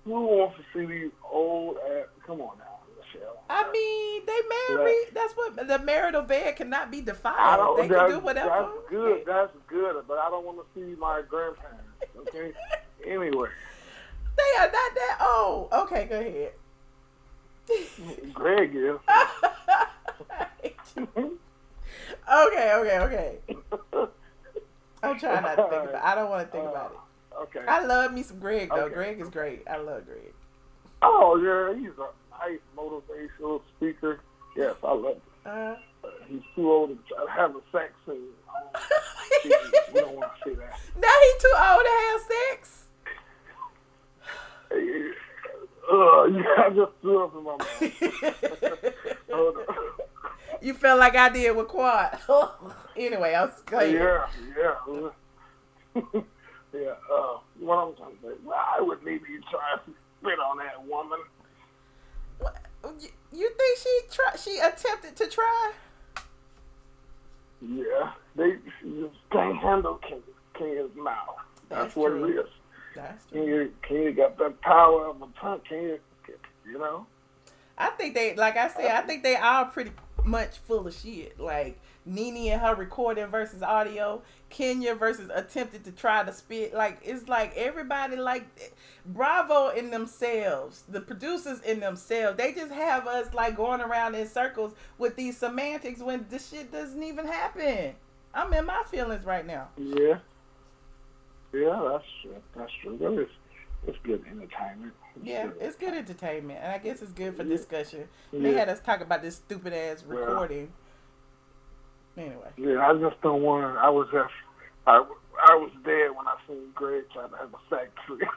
Who wants to see these old ass? Come on now, Michelle. I mean, they married. That's what the marital bed cannot be defiled. They can do whatever. That's good. That's good. But I don't want to see my grandparents. Okay. Anyway. They are not that old. Okay, go ahead. Greg is. Okay. I'm trying not to think about it. I don't want to think about it. Okay. I love me some Greg, though. Okay. Greg is great. I love Greg. Oh, yeah. He's a nice motivational speaker. Yes, I love him. He's too old to try to have a sex scene. We don't want to see that. Now he's too old to have sex? I just threw up in my mouth. You felt like I did with Quad. Anyway, I was going. Yeah. What I'm trying to say, why would Nene try to spit on that woman? You think she attempted to try? Yeah, she just can't handle Kenya's mouth. That's what true. It is. That's true. Kenya got that power of a tongue. Kenya, I think they, like I said, I think they all pretty much full of shit. Like Nene and her recording versus audio, Kenya versus attempted to try to spit. Like it's like everybody like Bravo in themselves, the producers in themselves. They just have us like going around in circles with these semantics when this shit doesn't even happen. I'm in my feelings right now. Yeah, that's true. That's true. It's good entertainment. It's good entertainment, and I guess it's good for discussion. They had us talk about this stupid ass recording. Anyway. Yeah, I just don't want. I was dead when I seen Greg trying to have a factory.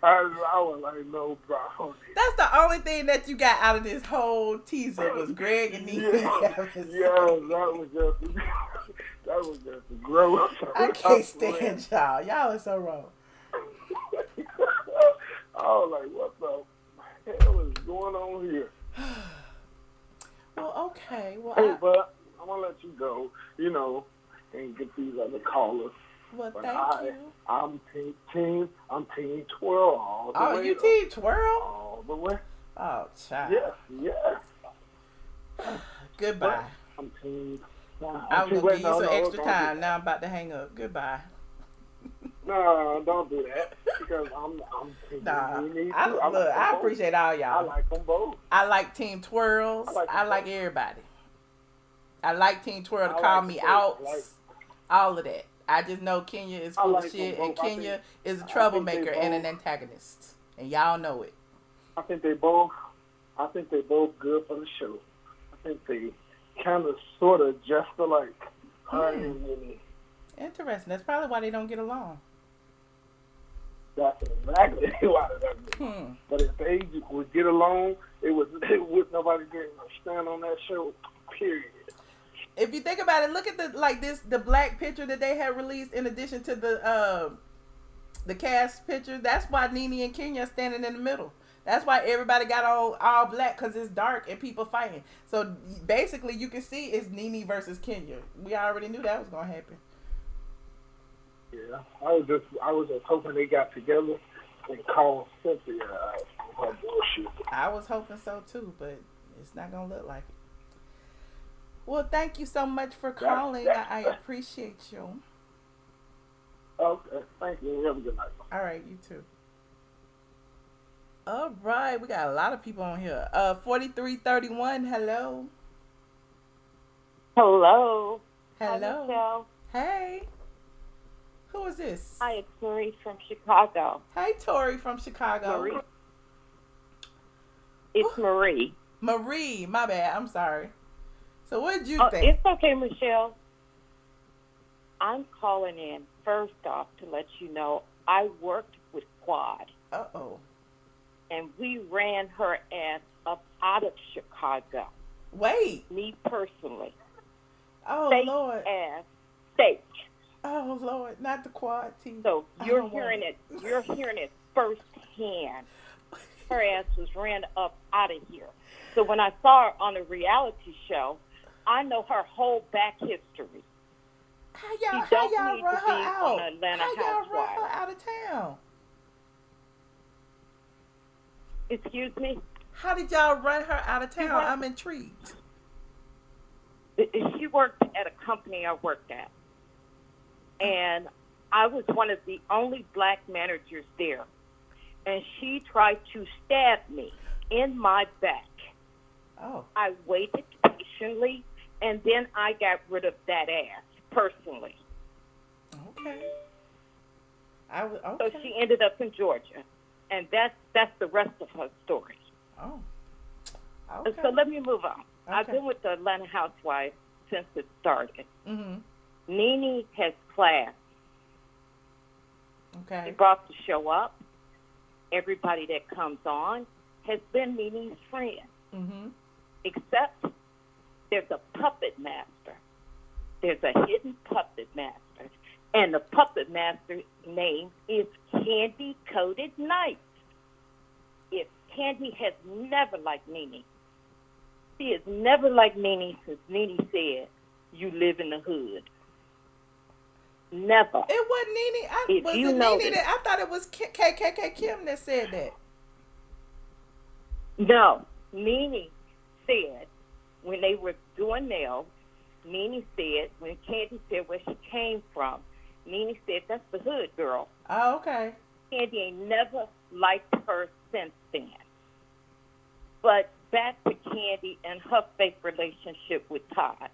I was like, no, bro. That's the only thing that you got out of this whole teaser was Greg and Nene. That was just gross. I can't stand y'all. Y'all are so wrong. I was like, what the hell is going on here? Well, okay. Well, hey, but I'm going to let you go, and get these other callers. Well, but thank you. I'm team twirl all the way. Oh, you team twirl? All the way. Oh, child. Yes. Goodbye. But I'm team. I was going to give you some extra time. Now I'm about to hang up. Goodbye. No, don't do that. because I'm Nah, Nene I too. look. I like I them both. appreciate all I y'all. like them both. I like Team Twirls. I like both. everybody. I like Team Twirl to I call like me them out. both. I like- All of that. I just know Kenya is I full like of them shit, and both. I Kenya think- is a I think troublemaker they and an both- antagonist, and y'all know it. I think they both good for the show. I think they kind of, sort of, just alike. Her and Nene. Interesting. That's probably why they don't get along. That's exactly why they don't get along. But if they would get along, it would nobody getting a stand on that show. Period. If you think about it, look at the black picture that they had released in addition to the cast picture. That's why Nene and Kenya are standing in the middle. That's why everybody got all black, because it's dark and people fighting. So basically, you can see it's Nene versus Kenya. We already knew that was gonna happen. Yeah, I was just hoping they got together and called Cynthia out for her bullshit. I was hoping so too, but it's not gonna look like it. Well, thank you so much for calling. I appreciate you. Okay, thank you. Have a good night. All right, you too. All right, we got a lot of people on here. 4331, hello. Hello. Hello. Hi, Michelle. Hey. Who is this? Hi, it's Marie from Chicago. Hey, Tori from Chicago. Marie. It's Marie. Marie, my bad. I'm sorry. So what did you think? It's okay, Michelle. I'm calling in first off to let you know I worked with Quad. Uh-oh. And we ran her ass up out of Chicago. Wait. Me personally. Oh, Steak Lord. Ass steak. Oh, Lord. Not the Quad team. So you're hearing it. You're hearing it firsthand. Her ass was ran up out of here. So when I saw her on a reality show, I know her whole back history. How y'all need run to her be out? on Atlanta How y'all run Housewives. her out of town? Excuse me? How did y'all run her out of town? She worked- I'm intrigued. She worked at a company I worked at. And I was one of the only black managers there. And she tried to stab me in my back. Oh. I waited patiently, and then I got rid of that ass personally. Okay. So she ended up in Georgia, and that's the rest of her story. Oh. Okay. So let me move on. I've Okay. been with the Atlanta Housewives since it started. Mm-hmm. Nene has class. Okay. She brought the show up. Everybody that comes on has been Nene's friend. Mm-hmm. Except there's a puppet master. There's a hidden puppet master. And the puppet master's name is Candy Coated Night. If Candy has never liked Nene. She has never liked Nene since Nene said, "You live in the hood." Never. It wasn't Nene. If Was you it know Nene this- I thought it was KKK Kim that said that. No. Nene said, when they were doing nails, Nene said, when Candy said where she came from, Nene said, "That's the hood girl." Oh, okay. Candy ain't never liked her since then. But back to Candy and her fake relationship with Todd.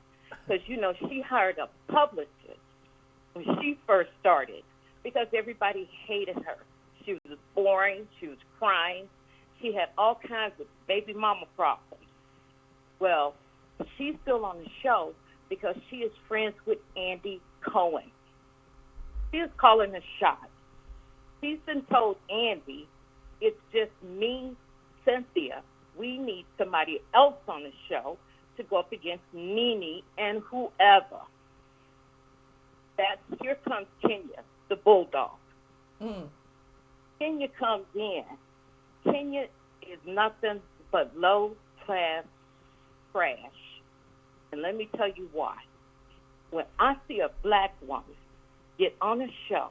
Because, she hired a publicist when she first started because everybody hated her. She was boring. She was crying. She had all kinds of baby mama problems. Well, she's still on the show because she is friends with Andy Cohen. She is calling the shots. She's been told Andy, it's just me, Cynthia. We need somebody else on the show to go up against Nene and whoever. Here comes Kenya, the bulldog. Kenya comes in. Kenya is nothing but low-class trash. And let me tell you why. When I see a black woman get on a show,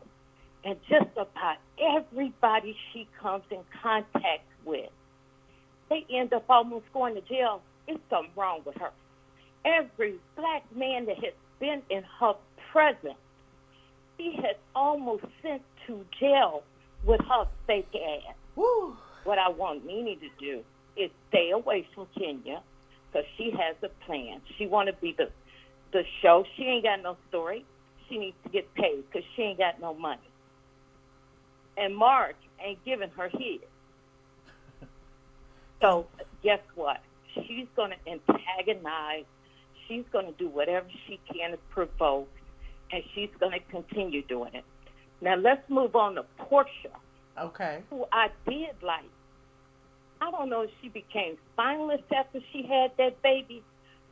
and just about everybody she comes in contact with, they end up almost going to jail. There's something wrong with her. Every black man that has been in her presence, she has almost sent to jail with her fake ass. Woo. What I want Nene to do is stay away from Kenya because she has a plan. She want to be the show. She ain't got no story. She needs to get paid because she ain't got no money. And Mark ain't giving her his. So guess what? She's going to antagonize. She's going to do whatever she can to provoke, and she's going to continue doing it. Now let's move on to Portia. Okay. Who I did like. I don't know if she became finalist after she had that baby,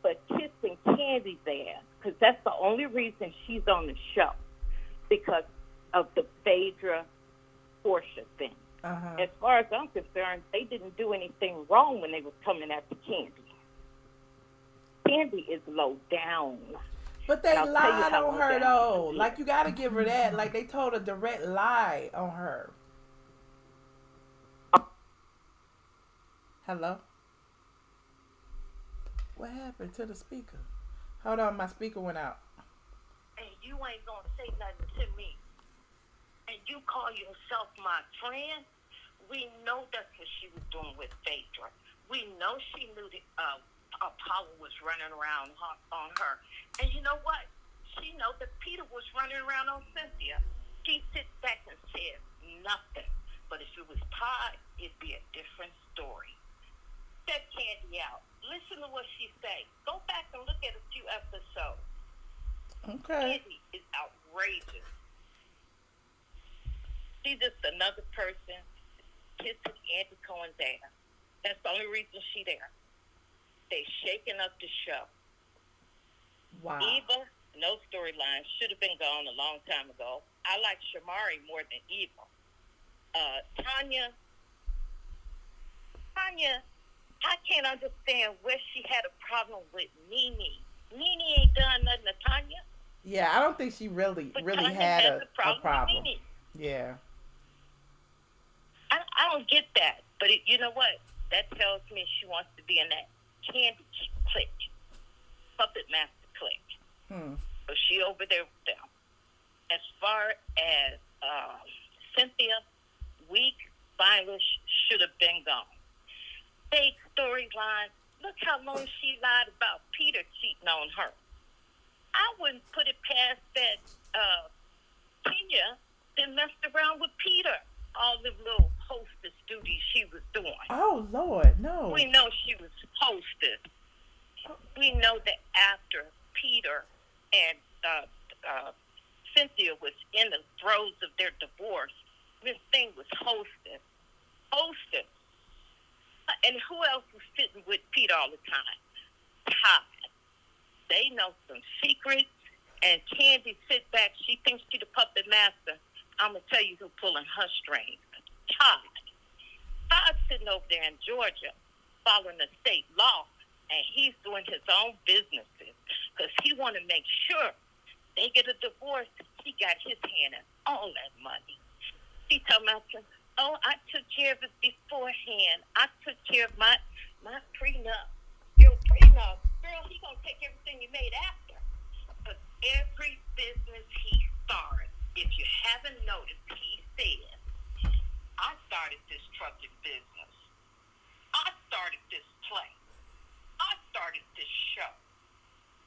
but kissing Candy's ass, because that's the only reason she's on the show, because of the Phaedra Portia thing. As far as I'm concerned, they didn't do anything wrong when they were coming after Candy. Candy is low down. But they lied on her, though. Like, you got to give her that. Like, they told a direct lie on her. Hello? What happened to the speaker? Hold on, my speaker went out. And you ain't gonna say nothing to me. And you call yourself my friend? We know that's what she was doing with Phaedra. We know she knew that Apollo was running around on her. And you know what? She know that Peter was running around on Cynthia. She sits back and said nothing. But if it was Todd, it'd be a different story. Set Candy out. Listen to what she say. Go back and look at a few episodes. Okay. Candy is outrageous. She's just another person kissing Andy Cohen's ass. That's the only reason she there. They shaking up the show. Wow. Eva, no storyline. Should have been gone a long time ago. I like Shamari more than Eva. Tanya, I can't understand where she had a problem with Nene. Nene ain't done nothing to Tanya. Yeah, I don't think she really Tanya had has a problem. with Nene. Yeah. I don't get that. But you know what? That tells me she wants to be in that Candy clique. Puppet Master clique. So she over there with them. As far as Cynthia, weak, finalist, should have been gone. Fake storyline. Look how long she lied about Peter cheating on her. I wouldn't put it past that Kenya then messed around with Peter. All the little hostess duties she was doing. Oh, Lord, no. We know she was hostess. We know that after Peter and Cynthia was in the throes of their divorce, Miss Thing was hostess. And who else was sitting with Peter all the time? Todd. They know some secrets, and Candy sit back. She thinks she's the puppet master. I'm going to tell you who's pulling her strings. Todd. Todd's sitting over there in Georgia following the state law, and he's doing his own businesses because he want to make sure they get a divorce. He got his hand in all that money. He told me, oh, I took care of it beforehand. I took care of my prenup. Your prenup, girl, he going to take everything you made after. But every business he started, if you haven't noticed, he said, I started this trucking business. I started this play. I started this show.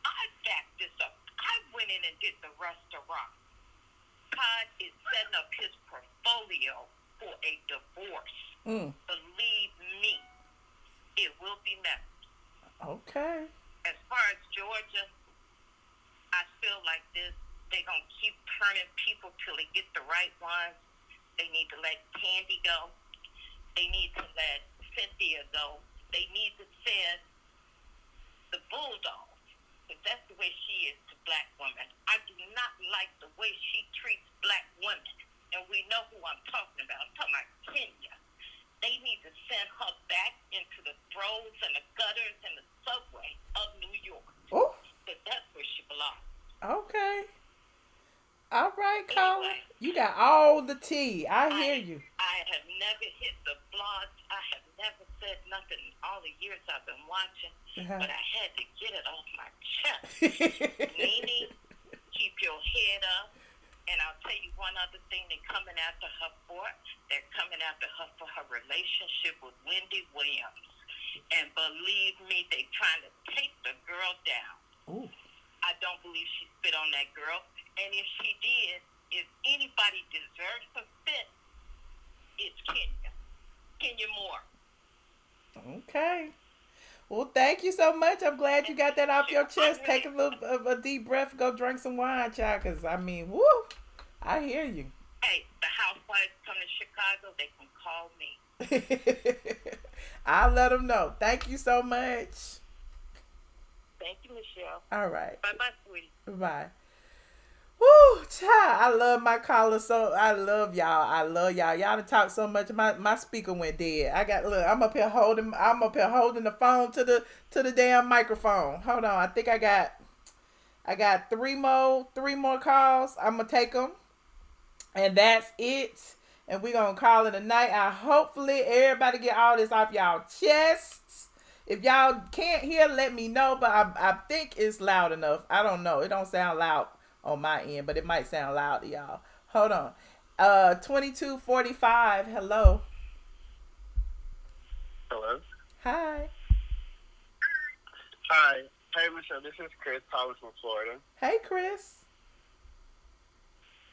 I backed this up. I went in and did the restaurant. Todd is setting up his portfolio for a divorce. Believe me, it will be met. Okay. As far as Georgia, I feel like this. They're going to keep turning people till they get the right ones. They need to let Candy go. They need to let Cynthia go. They need to send the Bulldog, because that's the way she is to black women. I do not like the way she treats black women. And we know who I'm talking about. I'm talking about Kenya. They need to send her back into the throes and the gutters and the subway of New York. Oh. Because that's where she belongs. Okay. All right, Colin. Anyway, you got all the tea. I hear you. I have never hit the blog. I have never said nothing in all the years I've been watching. But I had to get it off my chest. Nene, keep your head up. And I'll tell you one other thing they're coming after her for. They're coming after her for her relationship with Wendy Williams. And believe me, they're trying to take the girl down. Ooh. I don't believe she spit on that girl. And if she did, if anybody deserves a spit, it's Kenya. Kenya Moore. Okay. Well, thank you so much. I'm glad you got that off your chest. Take a deep breath. Go drink some wine, child. Because, I mean, woo. I hear you. Hey, the housewives come to Chicago, they can call me. I'll let them know. Thank you so much. Thank you, Michelle. All right. Bye-bye, sweetie. Bye. Woo, child. I love my callers. So I love y'all. I love y'all. Y'all done talk so much. My speaker went dead. I'm up here holding the phone to the damn microphone. Hold on. I think I got three more calls. I'm gonna take them. And that's it. And we're gonna call it a night. Hopefully everybody get all this off y'all chests. If y'all can't hear, let me know. But I think it's loud enough. I don't know. It don't sound loud on my end, but it might sound loud to y'all. Hold on. 2245. Hello. Hello. Hi. Hi. Hey, Michelle. This is Chris calling from Florida. Hey, Chris.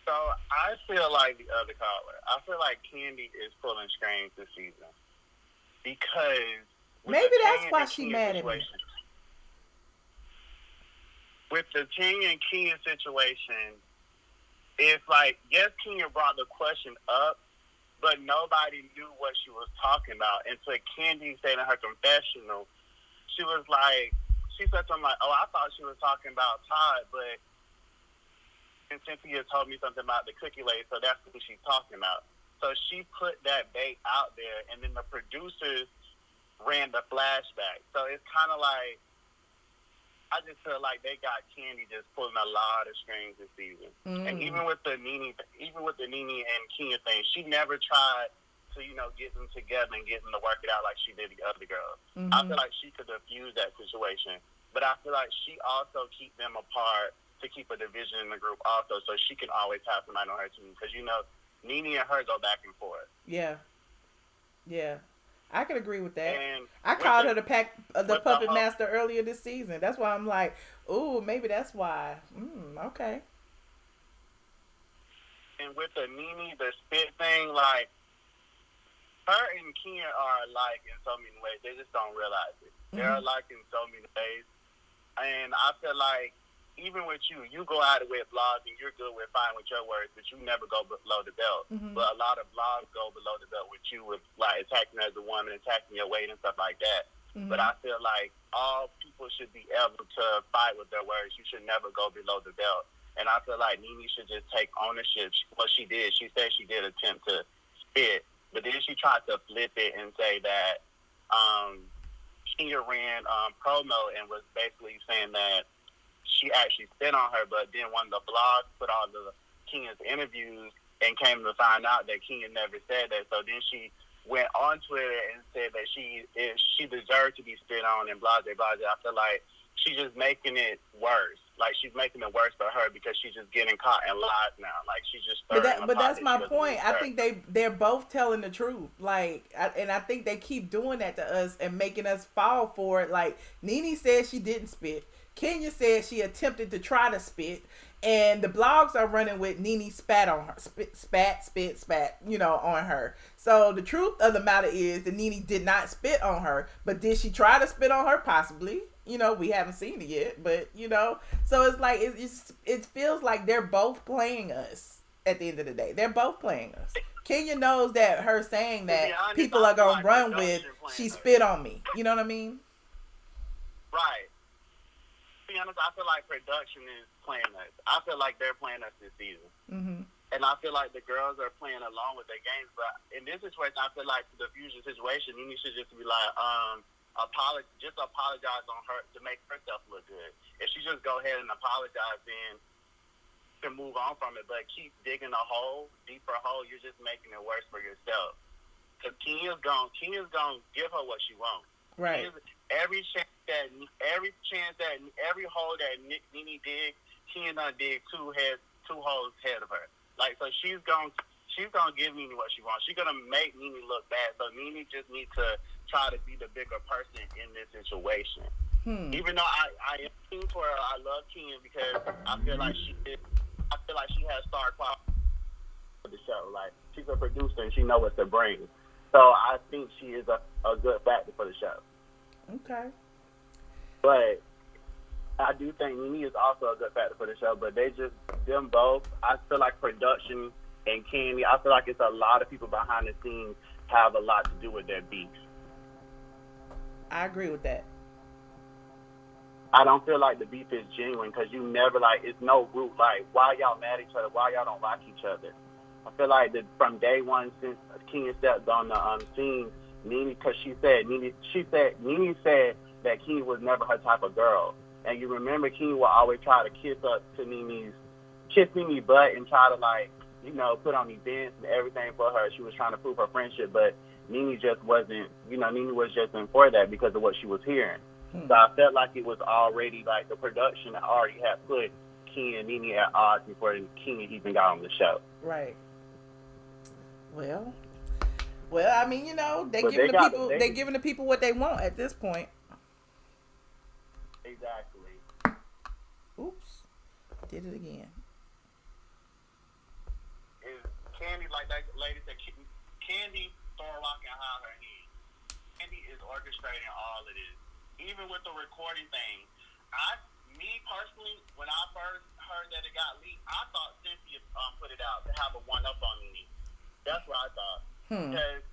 So I feel like the other caller. I feel like Candy is pulling strings this season because maybe that's why she mad at me. With the Kenya and Kenya situation, it's like, yes, Kenya brought the question up, but nobody knew what she was talking about. And so Candy said in her confessional, she said something like, oh, I thought she was talking about Todd, but and Cynthia told me something about the cookie lady, so that's who she's talking about. So she put that bait out there, and then the producers ran the flashback. So it's kind of like, I just feel like they got Candy just pulling a lot of strings this season. And even with the Nene and Kenya thing, she never tried to, get them together and get them to work it out like she did the other girls. I feel like she could diffuse that situation. But I feel like she also keep them apart to keep a division in the group also, so she can always have somebody on her team. Because, Nene and her go back and forth. Yeah. Yeah. I can agree with that. And I called her the puppet master earlier this season. That's why I'm like, ooh, maybe that's why. Okay. And with the Nene, the spit thing, like, her and Kenya are alike in so many ways. They just don't realize it. They're alike in so many ways. And I feel like, even with you go out of with blogs and you're good with fine with your words, but you never go below the belt. But a lot of blogs go below the belt with you, with like attacking as a woman, attacking your weight and stuff like that. But I feel like all people should be able to fight with their words. You should never go below the belt. And I feel like Nene should just take ownership. What she did, she said she did attempt to spit, but then she tried to flip it and say that Kenya ran promo and was basically saying that she actually spit on her, but then one of the blogs put all the Kenya's interviews and came to find out that Kenya never said that. So then she went on Twitter and said that she deserved to be spit on and blah, blah, blah. I feel like she's just making it worse. Like, she's making it worse for her because she's just getting caught in lies now. Like, she's just But that's my point. I think they're both telling the truth. Like, and I think they keep doing that to us and making us fall for it. Like, Nene said she didn't spit. Kenya said she attempted to try to spit, and the blogs are running with Nene spat on her, spat, on her. So the truth of the matter is that Nene did not spit on her, but did she try to spit on her? Possibly. We haven't seen it yet, but so it's like it feels like they're both playing us. At the end of the day, they're both playing us. Kenya knows that her saying that people are gonna run with she spit on me. You know what I mean? Right. To be honest, I feel like production is playing us. I feel like they're playing us this season. And I feel like the girls are playing along with their games. But in this situation, I feel like the fusion situation, Nene should just be like, apologize on her to make herself look good. If she just go ahead and apologize, then to move on from it. But keep digging a deeper hole, you're just making it worse for yourself. Because Kenya's gonna give her what she wants. Right. Every hole that Nene dig, Kenya done dig too, has two hoes ahead of her. Like, so she's gonna give Nene what she wants. She's gonna make Nene look bad. So Nene just needs to try to be the bigger person in this situation. Even though I am team for her, I love Ken because I feel like she has star quality for the show. Like, she's a producer and she knows what to bring. So I think she is a good factor for the show. Okay. But I do think Nene is also a good factor for the show. But them both, I feel like production and Candy, I feel like it's a lot of people behind the scenes have a lot to do with their beef. I agree with that. I don't feel like the beef is genuine because you never, like, it's no root. Like, why y'all mad at each other? Why y'all don't like each other? I feel like that from day one since Kenya stepped on the scene, Nene, because Nene said that Kenya was never her type of girl. And you remember Kenya would always try to kiss Nene's butt and try to, like, you know, put on events and everything for her. She was trying to prove her friendship, but Nene just wasn't, you know, Nene was just in for that because of what she was hearing. So I felt like it was already, like, the production already had put Kenya and Nene at odds before Kenya even got on the show. Right. Well, I mean, you know, they're giving the people what they want at this point. Exactly. Oops. Did it again. Is Candy, like that lady said, Candy throwing rock and hide her head. Candy is orchestrating all of this. Even with the recording thing, me personally, when I first heard that it got leaked, I thought Cynthia put it out to have a one-up on Nene. That's what I thought. Because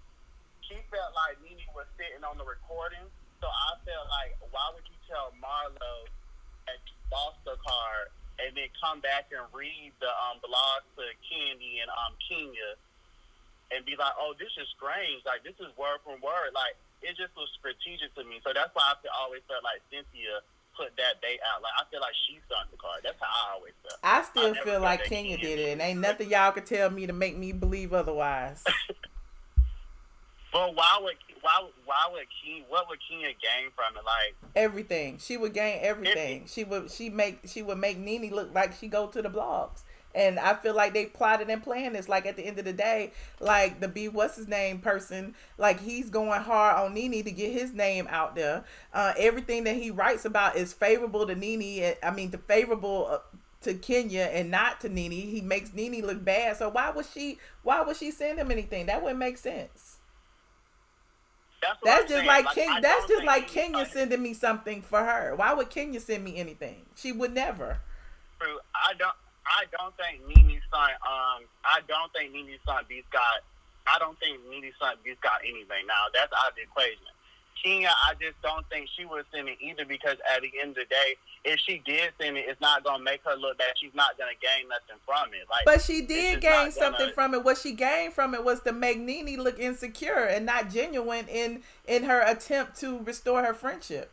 she felt like Nene was sitting on the recording, so I felt like, why would you tell Marlo that you lost the car and then come back and read the blog to Candy and Kenya and be like, oh, this is strange. Like, this is word for word. Like, it just was strategic to me. So that's why I always felt like Cynthia put that bait out. Like, I feel like she sunk the car. That's how I always felt. I still feel like Kenya did it, and ain't nothing y'all could tell me to make me believe otherwise. But what would Kenya gain from it? Like, everything. She would gain everything. She would make Nene look like she go to the blogs. And I feel like they plotted and planned this. Like, at the end of the day, like, the what's his name person, like, he's going hard on Nene to get his name out there. Everything that he writes about is favorable to Nene. Favorable to Kenya and not to Nene. He makes Nene look bad. So why would she send him anything? That wouldn't make sense. That's just like Kenya sending me something for her. Why would Kenya send me anything? She would never. I don't think Nene's son. I don't think Nene's son Beast got anything. Now that's out of the equation. Kenya, I just don't think she would send it either because at the end of the day, if she did send it, it's not gonna make her look bad. She's not gonna gain nothing from it. Like, but she did gain something from it. What she gained from it was to make Nene look insecure and not genuine in her attempt to restore her friendship.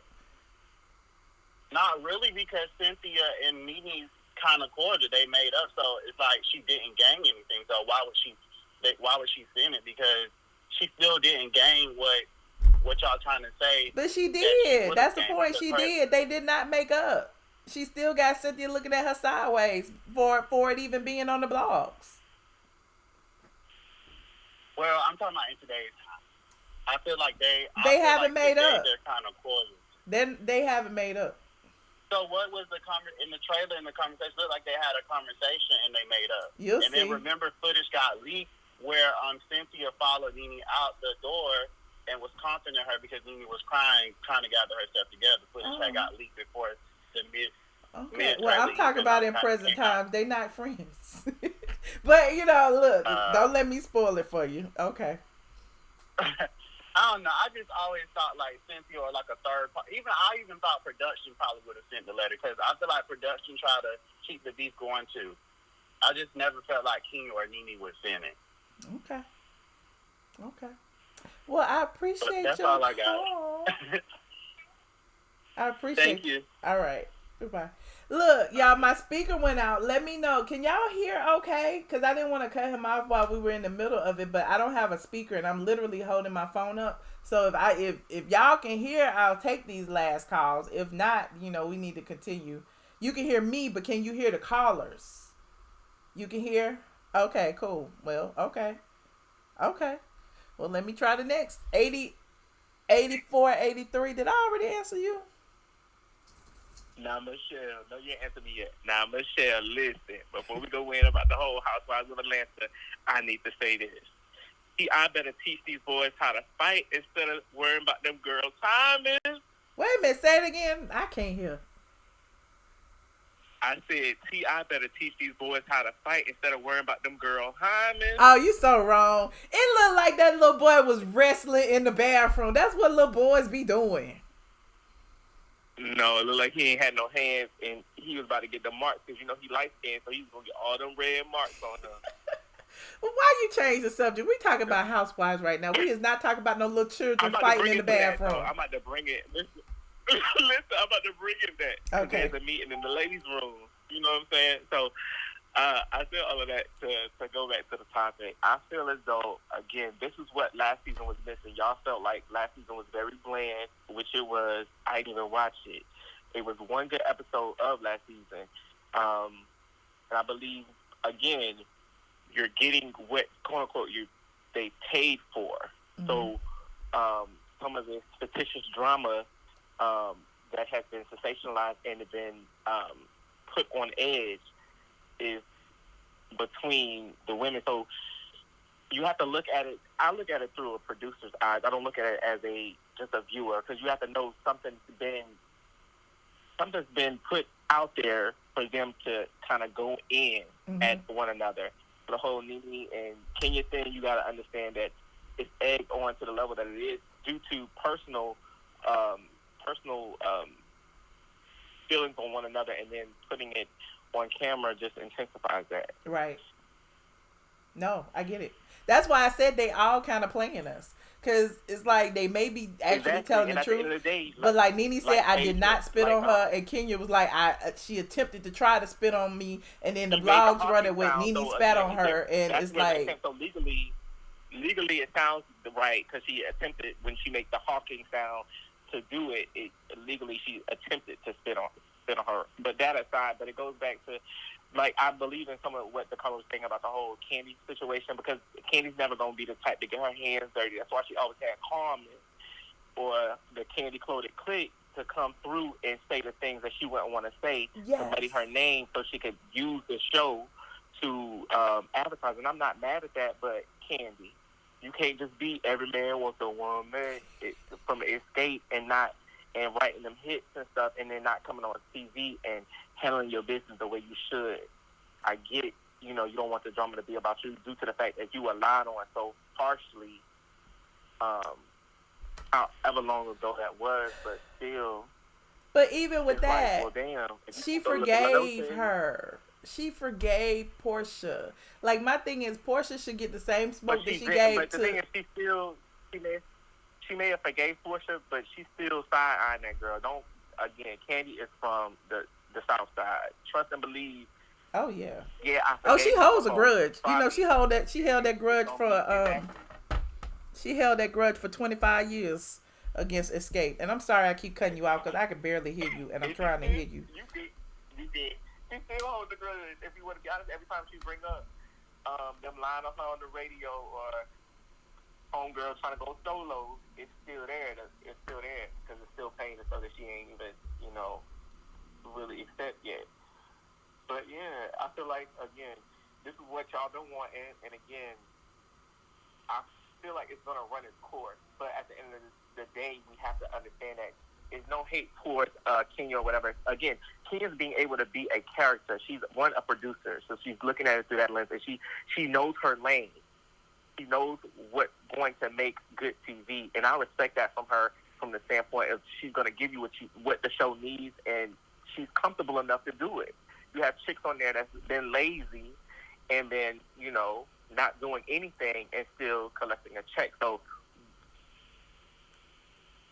Not really, because Cynthia and Nene's kind of cordial. They made up, so it's like she didn't gain anything. So why would she send it? Because she still didn't gain what y'all trying to say. But she did. That's the point. She did. They did not make up. She still got Cynthia looking at her sideways for it even being on the blogs. Well, I'm talking about in today's time. I feel like they haven't made up. They're kind of cordial. Then they haven't made up. So what was in the trailer and the conversation? Looked like they had a conversation and they made up. You'll see. Then remember, footage got leaked where Cynthia followed Nene out the door and was comforting her because Nene was crying, trying to gather herself together. Footage had got leaked before the mid. Okay. Well, I'm talking about in present times. They not friends. But you know, look, don't let me spoil it for you. Okay. I don't know. I just always thought like Cynthia or like a third party. I even thought production probably would have sent the letter because I feel like production tried to keep the beef going too. I just never felt like Kenya or Nene would send it. Okay. Well, I appreciate that's all I got. I appreciate. Thank you. All right. Goodbye. Look, y'all, my speaker went out. Let me know. Can y'all hear okay? Because I didn't want to cut him off while we were in the middle of it, but I don't have a speaker, and I'm literally holding my phone up. So if y'all can hear, I'll take these last calls. If not, you know, we need to continue. You can hear me, but can you hear the callers? You can hear? Okay, cool. Well, okay. Okay. Well, let me try the next. 80, 84, 83. Did I already answer you? Now, Michelle, no, you ain't answered me yet. Now, Michelle, listen. Before we go in about the whole Housewives of Atlanta, I need to say this. I better teach these boys how to fight instead of worrying about them girls' timing. Wait a minute. Say it again. I can't hear. I said, I better teach these boys how to fight instead of worrying about them girl hymen. Oh, you so wrong. It looked like that little boy was wrestling in the bathroom. That's what little boys be doing. No, it looked like he ain't had no hands, and he was about to get the marks because, he light skinned, so he was going to get all them red marks on him. Well, why you change the subject? We talking about housewives right now. We is not talking about no little children fighting in the bathroom. I'm about to bring it. Listen, I'm about to bring it back. Okay. There's a meeting in the ladies' room. You know what I'm saying? So I feel all of that to go back to the topic. I feel as though, again, this is what last season was missing. Y'all felt like last season was very bland, which it was. I didn't even watch it. It was one good episode of last season. And I believe, again, you're getting what, quote unquote, they paid for. Mm-hmm. So some of this fictitious drama that has been sensationalized and been put on edge is between the women. So you have to look at it. I look at it through a producer's eyes. I don't look at it as just a viewer, because you have to know something's been put out there for them to kind of go in at one another. The whole Nene and Kenya thing, you got to understand that it's egged on to the level that it is due to personal feelings on one another, and then putting it on camera just intensifies that. Right. No, I get it. That's why I said they all kind of playing us, because it's like they may be actually telling the truth. The day, but like Nene said, I did not spit on her, and Kenya was like, she attempted to try to spit on me, and then the blogs running with Nene spat on her, and it's like. So legally it sounds right, because she attempted, when she made the hawking sound to do it, legally she attempted to spit on her. But that aside, but it goes back to, like, I believe in some of what the caller was saying about the whole Candy situation, because Candy's never going to be the type to get her hands dirty. That's why she always had calmness or the candy-clothing clique to come through and say the things that she wouldn't want to say, to muddy her name so she could use the show to advertise. And I'm not mad at that, but Candy, you can't just be every man wants a woman from Escape and writing them hits and stuff, and then not coming on TV and handling your business the way you should. I get it. You don't want the drama to be about you due to the fact that you were lied on so harshly, however long ago that was, but still. But even with that, like, well, damn, she forgave her. She forgave Portia. Like, my thing is, Portia should get the same smoke that she gave but the thing is, she may have forgave Portia, but she's still side-eyeing that girl. Candy is from the South Side. Trust and believe. Oh yeah. Yeah. She holds a grudge. She held that grudge for She held that grudge for 25 years against Escape. And I'm sorry I keep cutting you out, because I can barely hear you, and I'm trying to hear you. You did. She still holds the grudge. If you want to be honest, every time she bring up them lying on her on the radio or homegirl trying to go solo, it's still there. It's still there because it's still pain and stuff that she ain't even, really accept yet. But yeah, I feel like, again, this is what y'all been wanting, and again, I feel like it's gonna run its course. But at the end of the day, we have to understand that there's no hate towards Kenya or whatever. Again, Kenya's being able to be a character. She's a producer, so she's looking at it through that lens, and she knows her lane. She knows what's going to make good TV, and I respect that from her, from the standpoint of she's going to give you what the show needs, and she's comfortable enough to do it. You have chicks on there that's been lazy and been, not doing anything and still collecting a check. So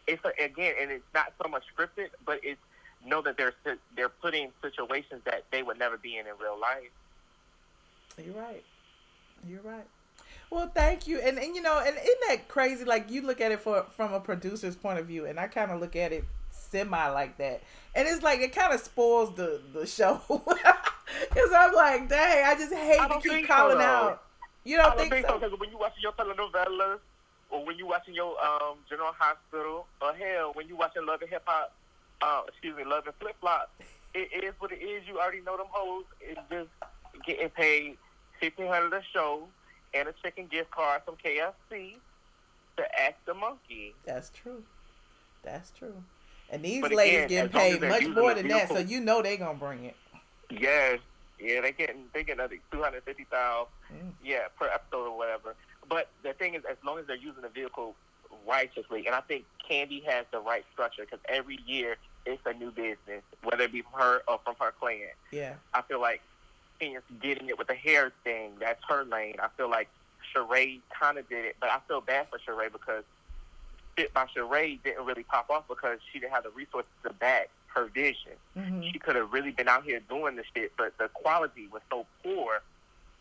it's and it's not so much scripted, but it's know that they're putting situations that they would never be in real life. You're right. Well, thank you. And isn't that crazy? Like, you look at it from a producer's point of view, and I kind of look at it semi like that. And it's like, it kind of spoils the show. Because I'm like, dang, I just hate to keep calling out. You don't think so? Because when you watching your telenovelas, or when you watching your General Hospital, or hell, when you watching Love and Hip Hop, Love and Flip Flop, it is what it is. You already know them hoes is just getting paid $1,500 a show and a chicken gift card from KFC to act the monkey. That's true. That's true. And these ladies getting paid much more than that, so you know they gonna bring it. Yes. Yeah, they getting I think $250,000, per episode or whatever. But the thing is, as long as they're using the vehicle righteously, and I think Candy has the right structure because every year it's a new business, whether it be from her or from her clan. Yeah. I feel like Kenya's getting it with the hair thing. That's her lane. I feel like Sheree kind of did it, but I feel bad for Sheree because Shit by Sheree didn't really pop off because she didn't have the resources to back her vision. Mm-hmm. She could have really been out here doing this shit, but the quality was so poor.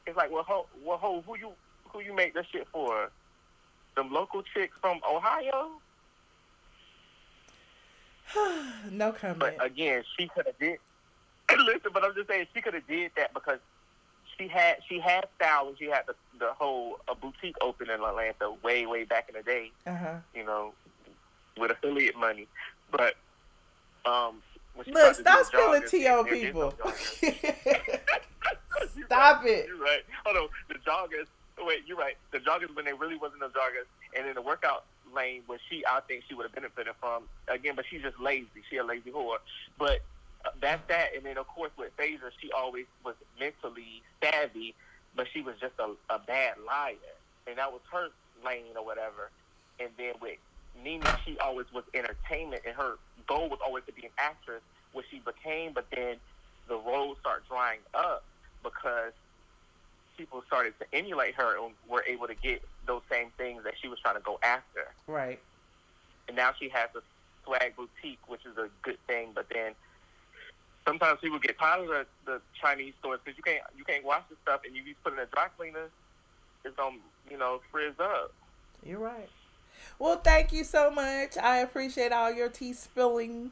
It's like, who you make this shit for? Them local chicks from Ohio? No comment. But again, she could have did. Listen, but I'm just saying she could have did that because she had style and she had the whole boutique open in Atlanta way back in the day. You know, with affiliate money. But look, stop spilling tea on people. Stop it. You're right. Hold on. The joggers. Wait, you're right. The joggers when they really wasn't no joggers, and in the workout lane, which I think she would have benefited from again, but she's just lazy. She a lazy whore. But that's that. And then of course with Phaedra, she always was mentally savvy, but she was just a bad liar, and that was her lane or whatever. And then with Nene, she always was entertainment, and her goal was always to be an actress, which she became. But then the roles start drying up because people started to emulate her and were able to get those same things that she was trying to go after. Right. And now she has a swag boutique, which is a good thing. But then sometimes people get tired of the Chinese stores because you can't wash the stuff, and you put it in a dry cleaner, it's gonna frizz up. You're right. Well, thank you so much. I appreciate all your tea spilling.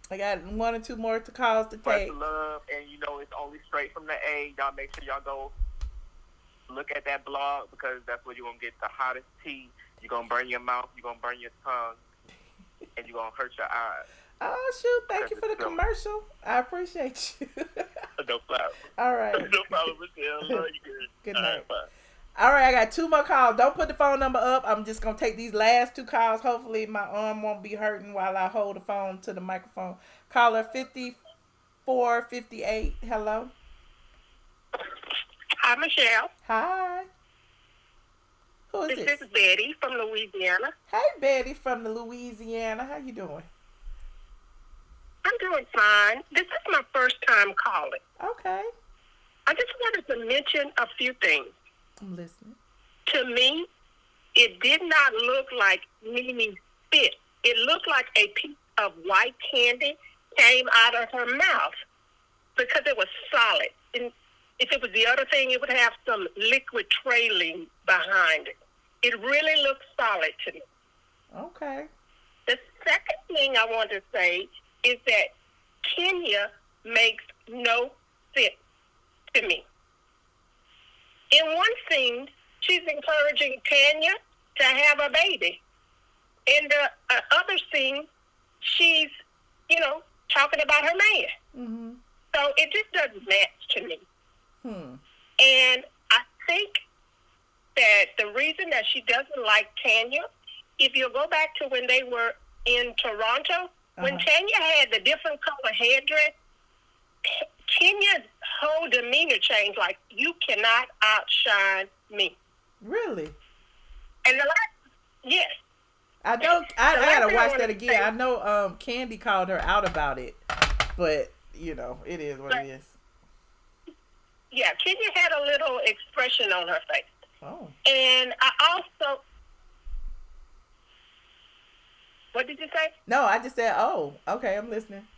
I got one or two more calls to Much take. love, and it's only straight from the A. Y'all make sure y'all go look at that blog because that's where you're going to get the hottest tea. You're going to burn your mouth, you're going to burn your tongue, and you're going to hurt your eyes. Oh, shoot. Thank you for the commercial. I appreciate you. No problem. All right. No problem, Michelle. Love you good. Good night. Bye. All right, I got two more calls. Don't put the phone number up. I'm just going to take these last two calls. Hopefully my arm won't be hurting while I hold the phone to the microphone. Caller 5458. Hello. Hi, Michelle. Hi. Who is this? This is Betty from Louisiana. Hey, Betty from the Louisiana. How you doing? I'm doing fine. This is my first time calling. Okay. I just wanted to mention a few things. I'm listening. To me, it did not look like Nene's spit. It looked like a piece of white candy came out of her mouth because it was solid. And if it was the other thing, it would have some liquid trailing behind it. It really looked solid to me. Okay. The second thing I want to say is that Kenya makes no sense to me. In one scene, she's encouraging Tanya to have a baby. In the other scene, she's, talking about her man. Mm-hmm. So it just doesn't match to me. And I think that the reason that she doesn't like Tanya, if you go back to when they were in Toronto, when Tanya had the different color headdress, Kenya's whole demeanor changed. Like, you cannot outshine me. Really? And the last, yes. I gotta watch that again. I know Candy called her out about it, but it is what it is. Yeah, Kenya had a little expression on her face. Oh. And I also, what did you say? No, I just said, oh, okay, I'm listening.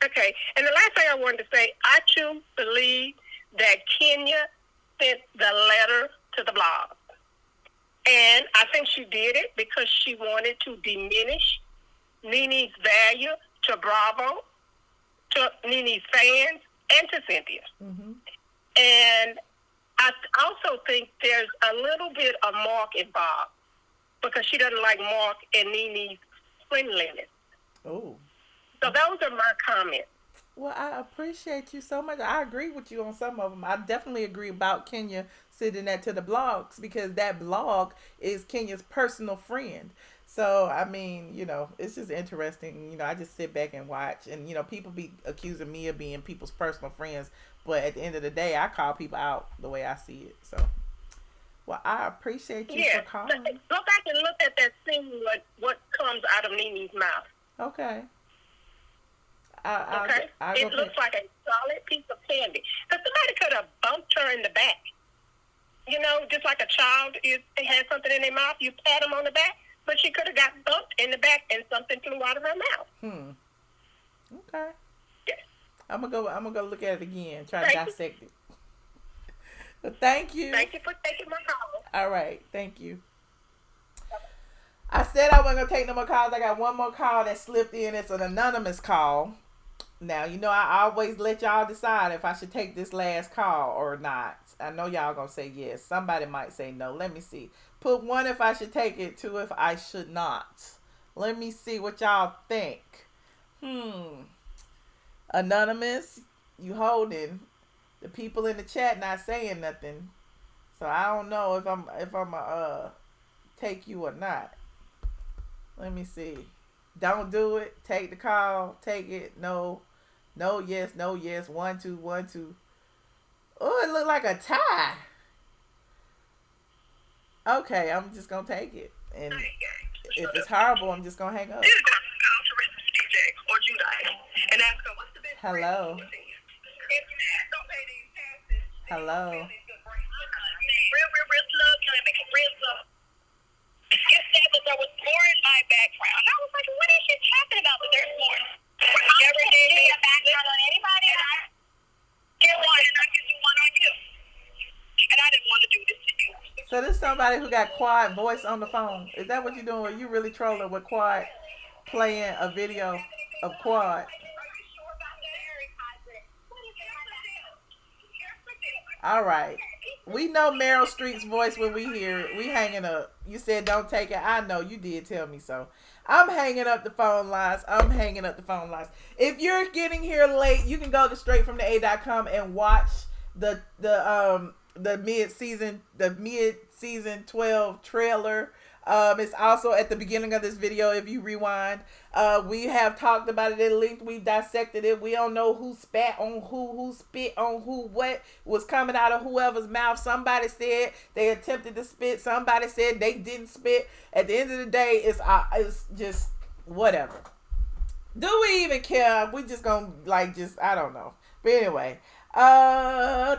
Okay, and the last thing I wanted to say, I too believe that Kenya sent the letter to the blog. And I think she did it because she wanted to diminish Nene's value to Bravo, to Nene's fans, and to Cynthia. And I also think there's a little bit of Mark involved because she doesn't like Mark and Nene's friendliness. Oh. So those are my comments. Well, I appreciate you so much. I agree with you on some of them. I definitely agree about Kenya sending that to the blogs because that blog is Kenya's personal friend. So, I mean, you know, it's just interesting. You know, I just sit back and watch. And, you know, people be accusing me of being people's personal friends. But at the end of the day, I call people out the way I see it. So, well, I appreciate you for calling. Go back and look at that scene, what comes out of Nene's mouth. Okay. It looks like a solid piece of candy. Because somebody could have bumped her in the back. You know, just like a child has something in their mouth, you pat them on the back. But she could have got bumped in the back and something flew out of her mouth. Okay. Yeah. I'm gonna go look at it again, try to dissect it. But thank you. Thank you for taking my call. All right, thank you. I said I wasn't gonna take no more calls. I got one more call that slipped in. It's an anonymous call. Now, you know, I always let y'all decide if I should take this last call or not. I know y'all gonna say yes. Somebody might say no. Let me see. Put 1 if I should take it, 2 if I should not. Let me see what y'all think. Anonymous, you holding. The people in the chat not saying nothing. So I don't know if I'm take you or not. Let me see. Don't do it. Take the call. Take it. No. No, yes, no, yes. 1, 2, 1, 2. Oh, it looked like a tie. Okay, I'm just gonna take it. And if it's horrible, I'm just gonna hang up. Hello. Hello. There was more in my background. I was like, what is she talking about? But there's more. Never gave me a background on anybody. And I get one, and I can do one on you. And I didn't want to do this to you. So this is somebody who got Quad voice on the phone. Is that what you're doing? You really trolling with Quad playing a video of Quad? All right. We know Meryl Streep's voice when we hear it. We hanging up. You said don't take it. I know you did tell me so. I'm hanging up the phone lines. If you're getting here late, you can go to straightfromtheA.com and watch the mid-season 12 trailer. It's also at the beginning of this video if you rewind. We have talked about it at length. We've dissected it. We don't know who spat on who spit on who, what was coming out of whoever's mouth. Somebody said they attempted to spit. Somebody said they didn't spit. At the end of the day, it's just whatever. Do we even care? We just gonna I don't know. But anyway.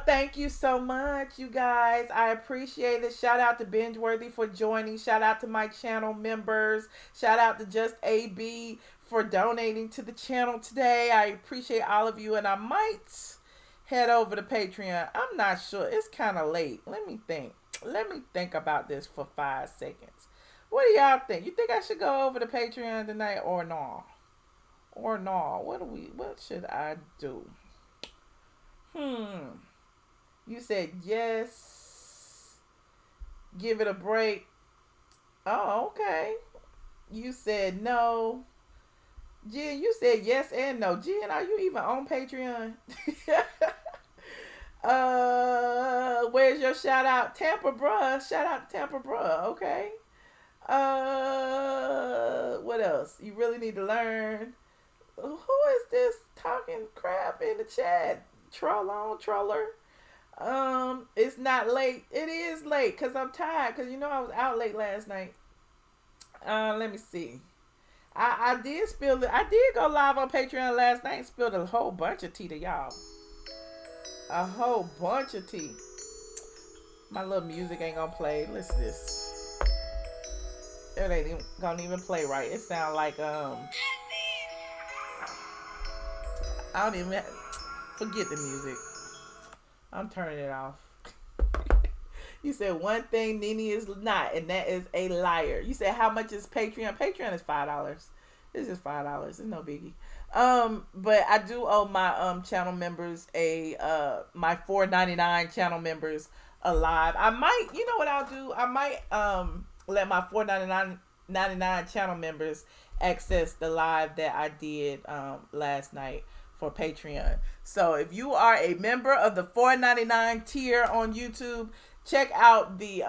Thank you so much, you guys. I appreciate it. Shout out to Bingeworthy for joining. Shout out to my channel members. Shout out to Just AB for donating to the channel today. I appreciate all of you, and I might head over to Patreon. I'm not sure. It's kind of late. Let me think about this for 5 seconds. What do y'all think? You think I should go over to Patreon tonight or no? What should I do? You said yes. Give it a break. Oh, okay. You said no. Jen, you said yes and no. Jen, are you even on Patreon? Where's your shout out? Tampa Bruh. Shout out to Tampa Bruh. Okay. What else? You really need to learn. Who is this talking crap in the chat? Troller. It's not late. It is late because I'm tired. Because I was out late last night. Let me see. I did spill it. I did go live on Patreon last night and spilled a whole bunch of tea to y'all. A whole bunch of tea. My little music ain't gonna play. Listen to this. It ain't even gonna even play right. It sound like I don't even. Forget the music. I'm turning it off. You said one thing Nene is not, and that is a liar. You said how much is Patreon? Patreon is $5. It's just $5. It's no biggie. But I do owe my channel members my $4.99 channel members a live. I might, you know what I'll do? I might let my $4.99 channel members access the live that I did last night for Patreon. So if you are a member of the $4.99 tier on YouTube, check out the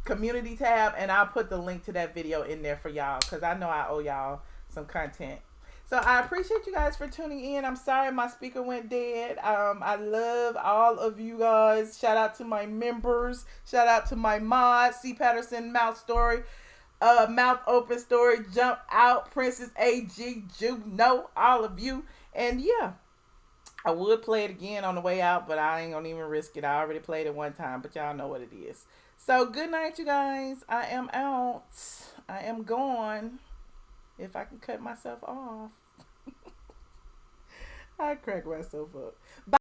community tab, and I'll put the link to that video in there for y'all, because I know I owe y'all some content. So I appreciate you guys for tuning in. I'm sorry my speaker went dead. I love all of you guys. Shout out to my members. Shout out to my mods. C. Patterson, Mouth Story, Mouth Open Story, Jump Out, Princess AG, Juno, all of you. And yeah, I would play it again on the way out, but I ain't gonna even risk it. I already played it one time, but y'all know what it is. So good night, you guys. I am out. I am gone. If I can cut myself off. I crack myself up. Bye.